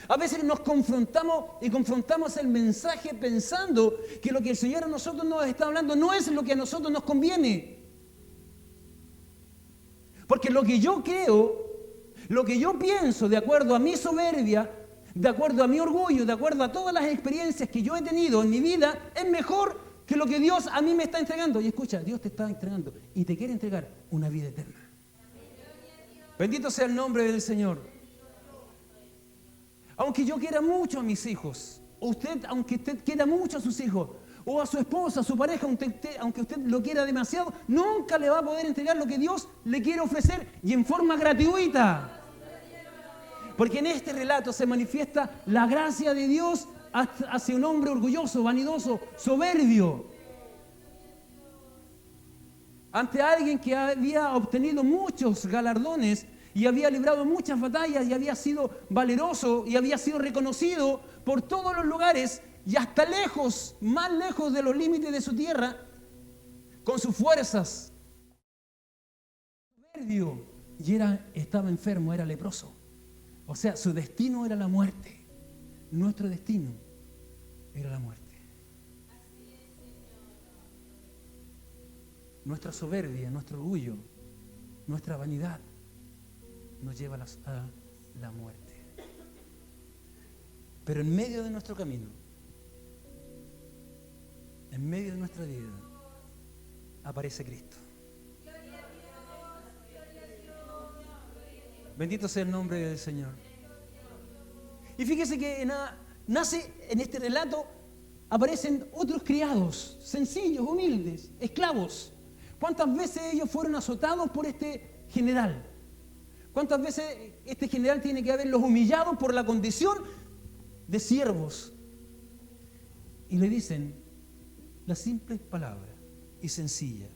S1: A veces nos confrontamos y confrontamos el mensaje pensando que lo que el Señor a nosotros nos está hablando no es lo que a nosotros nos conviene. Porque lo que yo creo, lo que yo pienso de acuerdo a mi soberbia, de acuerdo a mi orgullo, de acuerdo a todas las experiencias que yo he tenido en mi vida, es mejor que lo que Dios a mí me está entregando. Y escucha, Dios te está entregando y te quiere entregar una vida eterna. Bendito sea el nombre del Señor. Aunque yo quiera mucho a mis hijos, aunque usted quiera mucho a sus hijos, o a su esposa, a su pareja, aunque usted lo quiera demasiado, nunca le va a poder entregar lo que Dios le quiere ofrecer y en forma gratuita. Porque en este relato se manifiesta la gracia de Dios hacia un hombre orgulloso, vanidoso, soberbio. Ante alguien que había obtenido muchos galardones y había librado muchas batallas y había sido valeroso y había sido reconocido por todos los lugares y hasta lejos, más lejos de los límites de su tierra, con sus fuerzas. Soberbio, y estaba enfermo, era leproso. O sea, su destino era la muerte. Nuestro destino era la muerte. Nuestra soberbia, nuestro orgullo, nuestra vanidad nos lleva a la muerte. Pero en medio de nuestro camino, en medio de nuestra vida, aparece Cristo. Bendito sea el nombre del Señor. Y fíjese que nace en este relato, aparecen otros criados, sencillos, humildes, esclavos. ¿Cuántas veces ellos fueron azotados por este general? ¿Cuántas veces este general tiene que haberlos humillado por la condición de siervos? Y le dicen las simples palabras y sencillas: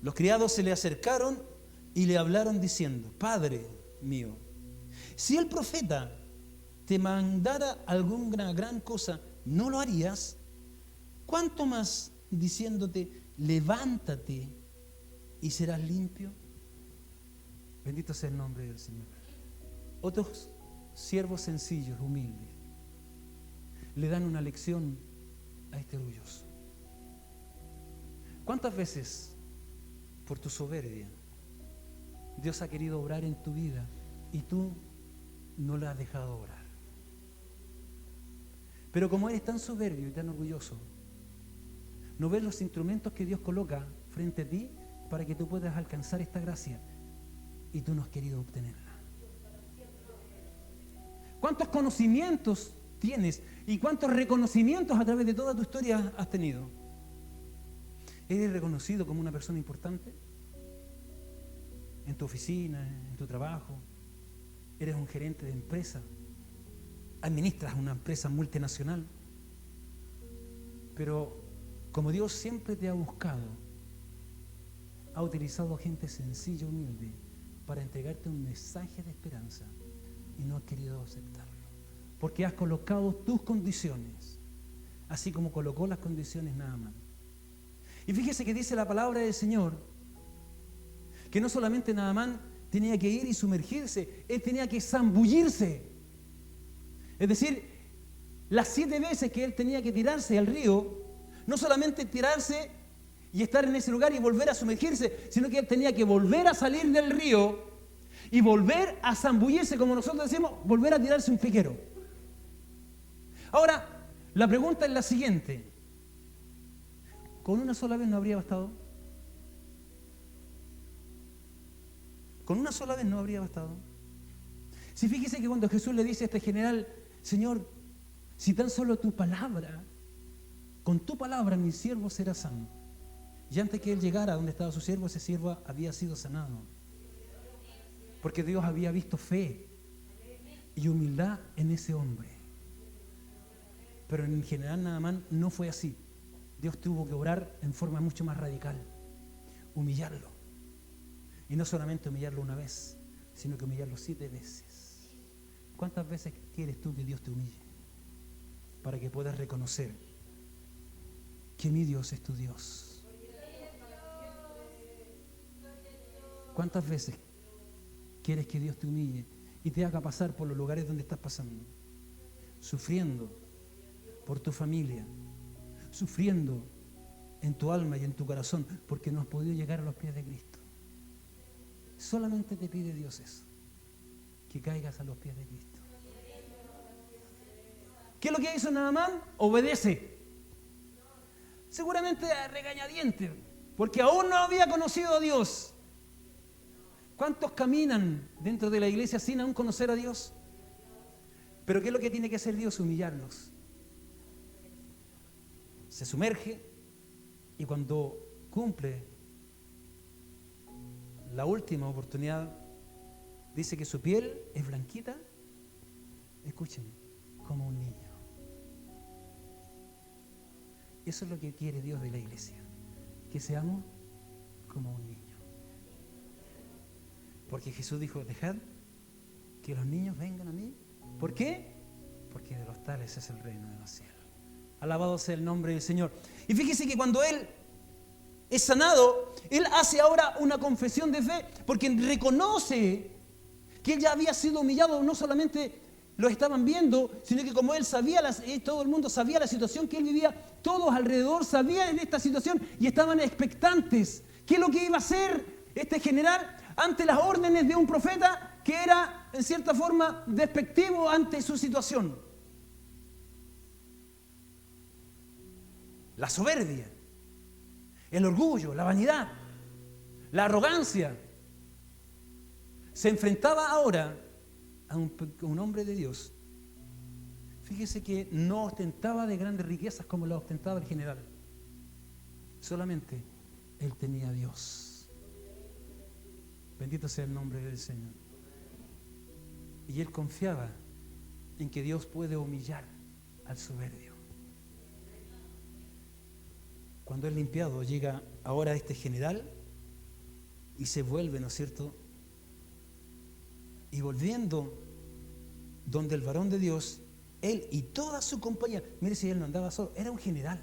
S1: los criados se le acercaron y le hablaron diciendo: Padre mío, si el profeta te mandara alguna gran cosa, ¿no lo harías? ¿Cuánto más diciéndote: levántate y serás limpio? Bendito sea el nombre del Señor. Otros siervos sencillos, humildes, le dan una lección a este orgulloso. ¿Cuántas veces por tu soberbia Dios ha querido obrar en tu vida y tú no lo has dejado obrar? Pero como eres tan soberbio y tan orgulloso, no ves los instrumentos que Dios coloca frente a ti para que tú puedas alcanzar esta gracia y tú no has querido obtenerla. ¿Cuántos conocimientos tienes y cuántos reconocimientos a través de toda tu historia has tenido? ¿Eres reconocido como una persona importante? En tu oficina, en tu trabajo, eres un gerente de empresa, administras una empresa multinacional, pero como Dios siempre te ha buscado, ha utilizado gente sencilla, humilde, para entregarte un mensaje de esperanza y no has querido aceptarlo, porque has colocado tus condiciones, así como colocó las condiciones Naamán. Y fíjese que dice la palabra del Señor que no solamente Naamán tenía que ir y sumergirse, él tenía que zambullirse. Es decir, las 7 veces que él tenía que tirarse al río, no solamente tirarse y estar en ese lugar y volver a sumergirse, sino que él tenía que volver a salir del río y volver a zambullirse, como nosotros decimos, volver a tirarse un piquero. Ahora, la pregunta es la siguiente: ¿con una sola vez no habría bastado? ¿Con una sola vez no habría bastado? Si fíjese que cuando Jesús le dice a este general: Señor, si tan solo tu palabra, con tu palabra mi siervo será sano. Y antes que él llegara a donde estaba su siervo, ese siervo había sido sanado. Porque Dios había visto fe. y humildad en ese hombre. Pero en general Naamán no fue así. Dios tuvo que obrar en forma mucho más radical, humillarlo. Y no solamente humillarlo una vez, sino que humillarlo 7 veces. ¿Cuántas veces quieres tú que Dios te humille? Para que puedas reconocer que mi Dios es tu Dios. ¿Cuántas veces quieres que Dios te humille y te haga pasar por los lugares donde estás pasando? Sufriendo por tu familia, sufriendo en tu alma y en tu corazón porque no has podido llegar a los pies de Cristo. Solamente te pide Dios eso, que caigas a los pies de Cristo. ¿Qué es lo que hizo Naamán? Obedece. Seguramente a regañadientes, porque aún no había conocido a Dios. ¿Cuántos caminan dentro de la iglesia sin aún conocer a Dios? Pero ¿qué es lo que tiene que hacer Dios? Humillarlos. Se sumerge y cuando cumple la última oportunidad, dice que su piel es blanquita, escuchen, como un niño. Eso es lo que quiere Dios de la iglesia, que seamos como un niño. Porque Jesús dijo, dejad que los niños vengan a mí. ¿Por qué? Porque de los tales es el reino de los cielos. Alabado sea el nombre del Señor. Y fíjese que cuando Él es sanado, Él hace ahora una confesión de fe, porque reconoce que Él ya había sido humillado, no solamente lo estaban viendo, sino que como Él sabía, todo el mundo sabía la situación que Él vivía, todos alrededor sabían de esta situación y estaban expectantes. ¿Qué es lo que iba a hacer este general ante las órdenes de un profeta que era, en cierta forma, despectivo ante su situación? La soberbia, el orgullo, la vanidad, la arrogancia. Se enfrentaba ahora a un hombre de Dios. Fíjese que no ostentaba de grandes riquezas como las ostentaba el general. Solamente él tenía a Dios. Bendito sea el nombre del Señor. Y él confiaba en que Dios puede humillar al soberbio. Cuando es limpiado, llega ahora este general y se vuelve, ¿no es cierto? Y volviendo donde el varón de Dios, él y toda su compañía, mire si él no andaba solo, era un general,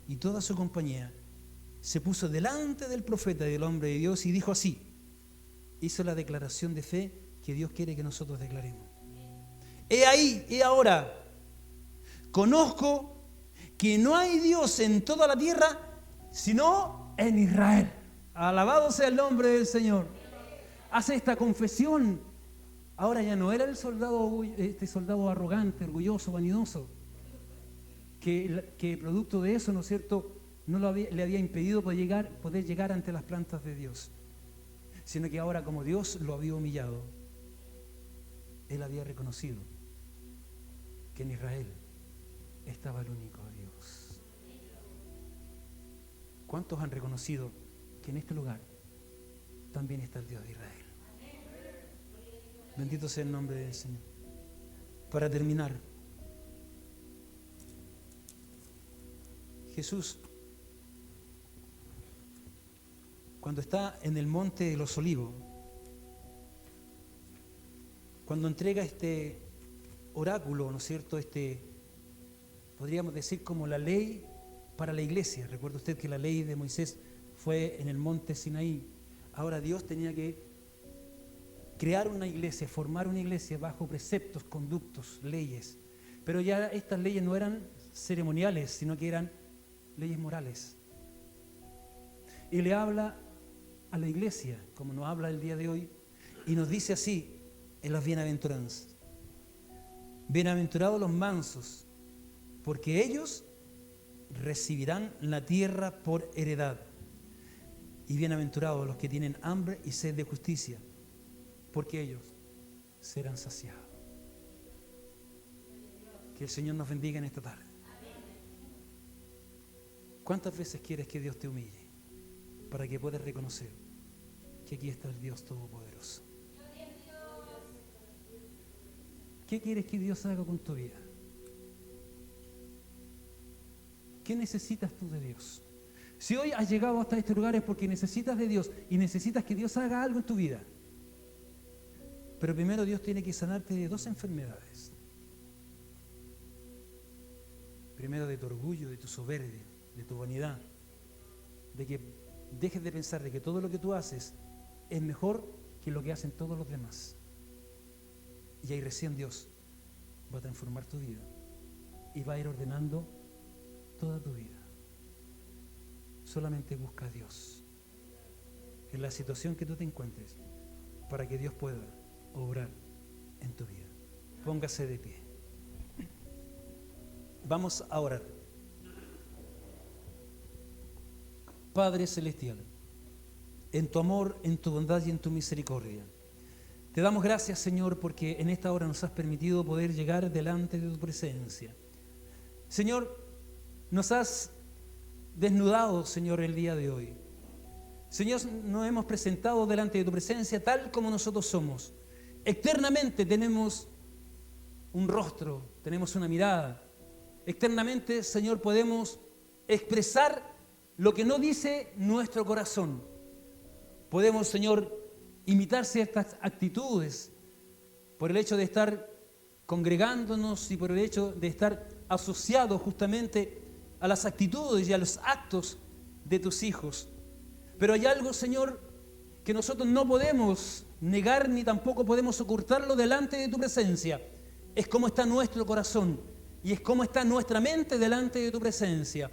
S1: y toda su compañía se puso delante del profeta y del hombre de Dios y dijo así, hizo la declaración de fe que Dios quiere que nosotros declaremos. He ahí, he ahora, conozco que no hay Dios en toda la tierra, sino en Israel. Alabado sea el nombre del Señor. Hace esta confesión. Ahora ya no era el soldado, este soldado arrogante, orgulloso, vanidoso, que producto de eso, ¿no es cierto?, le había impedido poder llegar ante las plantas de Dios, sino que ahora, como Dios lo había humillado, él había reconocido que en Israel estaba el único Dios. ¿Cuántos han reconocido que en este lugar también está el Dios de Israel? Bendito sea el nombre del Señor. Para terminar, Jesús, cuando está en el monte de los Olivos, cuando entrega este oráculo, ¿no es cierto?, podríamos decir como la ley para la iglesia. Recuerda usted que la ley de Moisés fue en el monte Sinaí. Ahora Dios tenía que crear una iglesia, formar una iglesia bajo preceptos, conductos, leyes. Pero ya estas leyes no eran ceremoniales, sino que eran leyes morales. Y le habla a la iglesia, como nos habla el día de hoy, y nos dice así en las bienaventuranzas. Bienaventurados los mansos, porque ellos recibirán la tierra por heredad. Y bienaventurados los que tienen hambre y sed de justicia, porque ellos serán saciados. Que el Señor nos bendiga en esta tarde. ¿Cuántas veces quieres que Dios te humille para que puedas reconocer que aquí está el Dios Todopoderoso? ¿Qué quieres que Dios haga con tu vida? ¿Qué necesitas tú de Dios? Si hoy has llegado hasta este lugar es porque necesitas de Dios y necesitas que Dios haga algo en tu vida. Pero primero Dios tiene que sanarte de 2 enfermedades. Primero de tu orgullo, de tu soberbia, de tu vanidad. De que dejes de pensar de que todo lo que tú haces es mejor que lo que hacen todos los demás. Y ahí recién Dios va a transformar tu vida y va a ir ordenando toda tu vida. Solamente busca a Dios en la situación que tú te encuentres para que Dios pueda obrar en tu vida. Póngase de pie. Vamos a orar. Padre Celestial, en tu amor, en tu bondad y en tu misericordia, te damos gracias, Señor, porque en esta hora nos has permitido poder llegar delante de tu presencia. Señor, nos has desnudado, Señor, el día de hoy. Señor, nos hemos presentado delante de tu presencia tal como nosotros somos. Externamente tenemos un rostro, tenemos una mirada. Externamente, Señor, podemos expresar lo que no dice nuestro corazón. Podemos, Señor, imitar ciertas actitudes por el hecho de estar congregándonos y por el hecho de estar asociados justamente a las actitudes y a los actos de tus hijos. Pero hay algo, Señor, que nosotros no podemos negar ni tampoco podemos ocultarlo delante de tu presencia. Es cómo está nuestro corazón y es cómo está nuestra mente delante de tu presencia.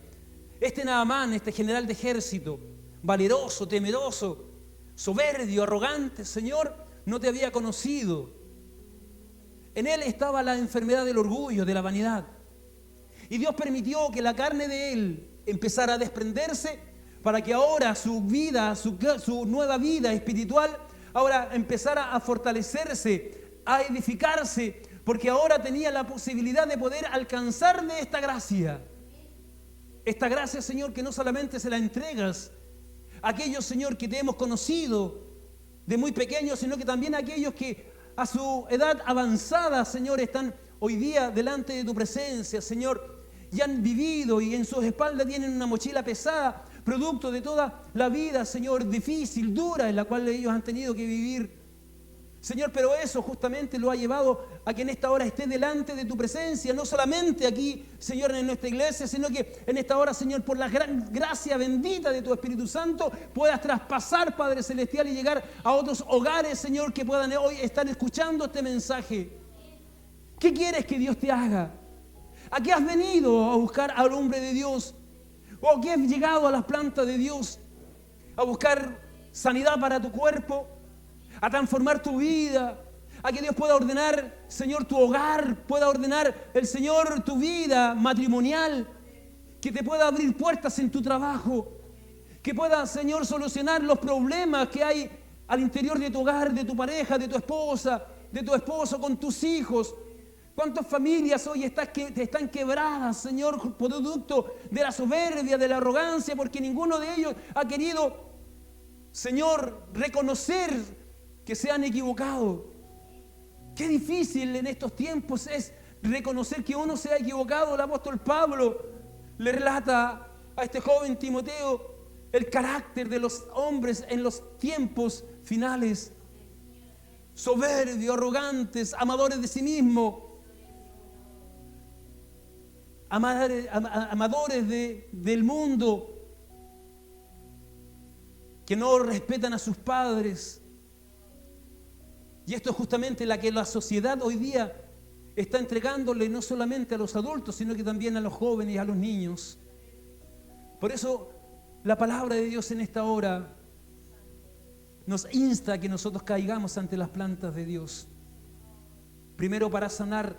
S1: Este Naamán, este general de ejército, valeroso, temeroso, soberbio, arrogante, Señor, no te había conocido. En él estaba la enfermedad del orgullo, de la vanidad. Y Dios permitió que la carne de él empezara a desprenderse para que ahora su vida, su nueva vida espiritual, ahora empezara a fortalecerse, a edificarse, porque ahora tenía la posibilidad de poder alcanzar de esta gracia. Esta gracia, Señor, que no solamente se la entregas a aquellos, Señor, que te hemos conocido de muy pequeños, sino que también a aquellos que a su edad avanzada, Señor, están hoy día delante de tu presencia, Señor, y han vivido y en sus espaldas tienen una mochila pesada, producto de toda la vida, Señor, difícil, dura, en la cual ellos han tenido que vivir. Señor, pero eso justamente lo ha llevado a que en esta hora esté delante de tu presencia, no solamente aquí, Señor, en nuestra iglesia, sino que en esta hora, Señor, por la gran gracia bendita de tu Espíritu Santo, puedas traspasar, Padre Celestial, y llegar a otros hogares, Señor, que puedan hoy estar escuchando este mensaje. ¿Qué quieres que Dios te haga? ¿A qué has venido a buscar al hombre de Dios? ¿O a qué has llegado a las plantas de Dios? ¿A buscar sanidad para tu cuerpo? ¿A transformar tu vida? ¿A que Dios pueda ordenar, Señor, tu hogar? ¿Pueda ordenar el Señor tu vida matrimonial? Que te pueda abrir puertas en tu trabajo. Que pueda, Señor, solucionar los problemas que hay al interior de tu hogar, de tu pareja, de tu esposa, de tu esposo, con tus hijos. ¿Cuántas familias hoy están quebradas, Señor, producto de la soberbia, de la arrogancia, porque ninguno de ellos ha querido, Señor, reconocer que se han equivocado? Qué difícil en estos tiempos es reconocer que uno se ha equivocado. El apóstol Pablo le relata a este joven Timoteo el carácter de los hombres en los tiempos finales. Soberbios, arrogantes, amadores de sí mismos. Amadores del mundo, que no respetan a sus padres. Y esto es justamente la que la sociedad hoy día está entregándole no solamente a los adultos, sino que también a los jóvenes y a los niños. Por eso la palabra de Dios en esta hora nos insta a que nosotros caigamos ante las plantas de Dios. Primero para sanar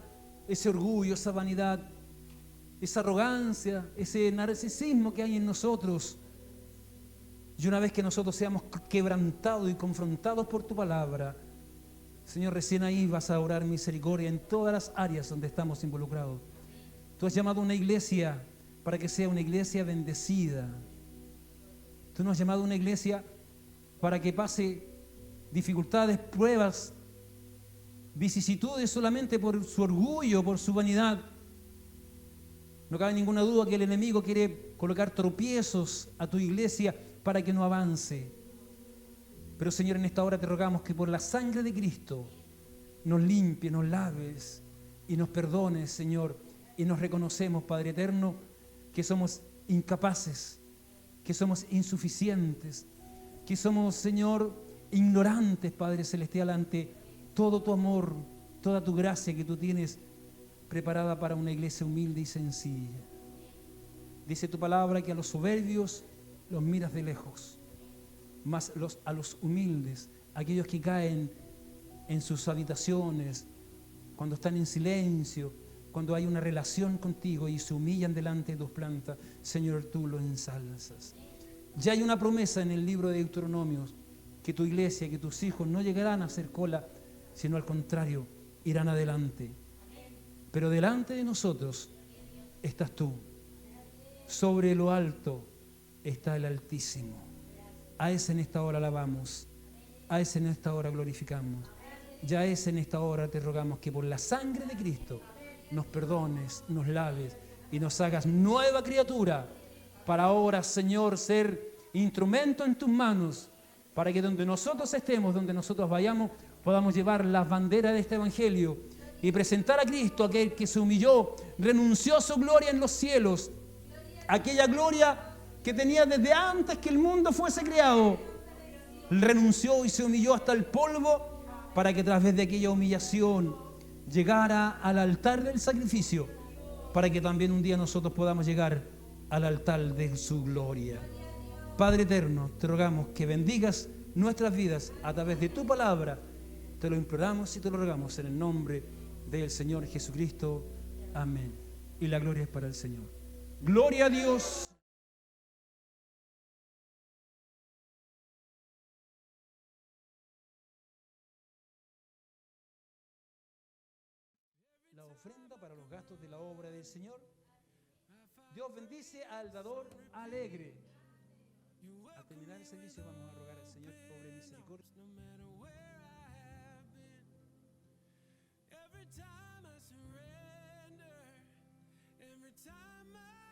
S1: ese orgullo, esa vanidad, esa arrogancia, ese narcisismo que hay en nosotros. Y una vez que nosotros seamos quebrantados y confrontados por tu palabra, Señor, recién ahí vas a orar misericordia en todas las áreas donde estamos involucrados. Tú has llamado a una iglesia para que sea una iglesia bendecida. Tú nos has llamado a una iglesia para que pase dificultades, pruebas, vicisitudes solamente por su orgullo, por su vanidad. No cabe ninguna duda que el enemigo quiere colocar tropiezos a tu iglesia para que no avance. Pero Señor, en esta hora te rogamos que por la sangre de Cristo nos limpie, nos laves y nos perdones, Señor. Y nos reconocemos, Padre eterno, que somos incapaces, que somos insuficientes, que somos, Señor, ignorantes, Padre celestial, ante todo tu amor, toda tu gracia que tú tienes preparada para una iglesia humilde y sencilla. Dice tu palabra que a los soberbios los miras de lejos, mas a los humildes, aquellos que caen en sus habitaciones, cuando están en silencio, cuando hay una relación contigo y se humillan delante de tus plantas, Señor, tú los ensalzas. Ya hay una promesa en el libro de Deuteronomio, que tu iglesia, que tus hijos no llegarán a hacer cola, sino al contrario, irán adelante. Pero delante de nosotros estás tú. Sobre lo alto está el Altísimo. A ese en esta hora alabamos, a ese en esta hora glorificamos. Ya es en esta hora te rogamos que por la sangre de Cristo nos perdones, nos laves y nos hagas nueva criatura para ahora, Señor, ser instrumento en tus manos, para que donde nosotros estemos, donde nosotros vayamos, podamos llevar las banderas de este Evangelio y presentar a Cristo, aquel que se humilló, renunció a su gloria en los cielos, aquella gloria que tenía desde antes que el mundo fuese creado, renunció y se humilló hasta el polvo, para que a través de aquella humillación llegara al altar del sacrificio, para que también un día nosotros podamos llegar al altar de su gloria. Padre eterno, te rogamos que bendigas nuestras vidas a través de tu palabra. Te lo imploramos y te lo rogamos en el nombre del Señor Jesucristo. Amén. Y la gloria es para el Señor. Gloria a Dios. La ofrenda para los gastos de la obra del Señor. Dios bendice al dador alegre. Al terminar el servicio vamos a rogar al Señor que obre misericordia.
S2: Every time I surrender, every time I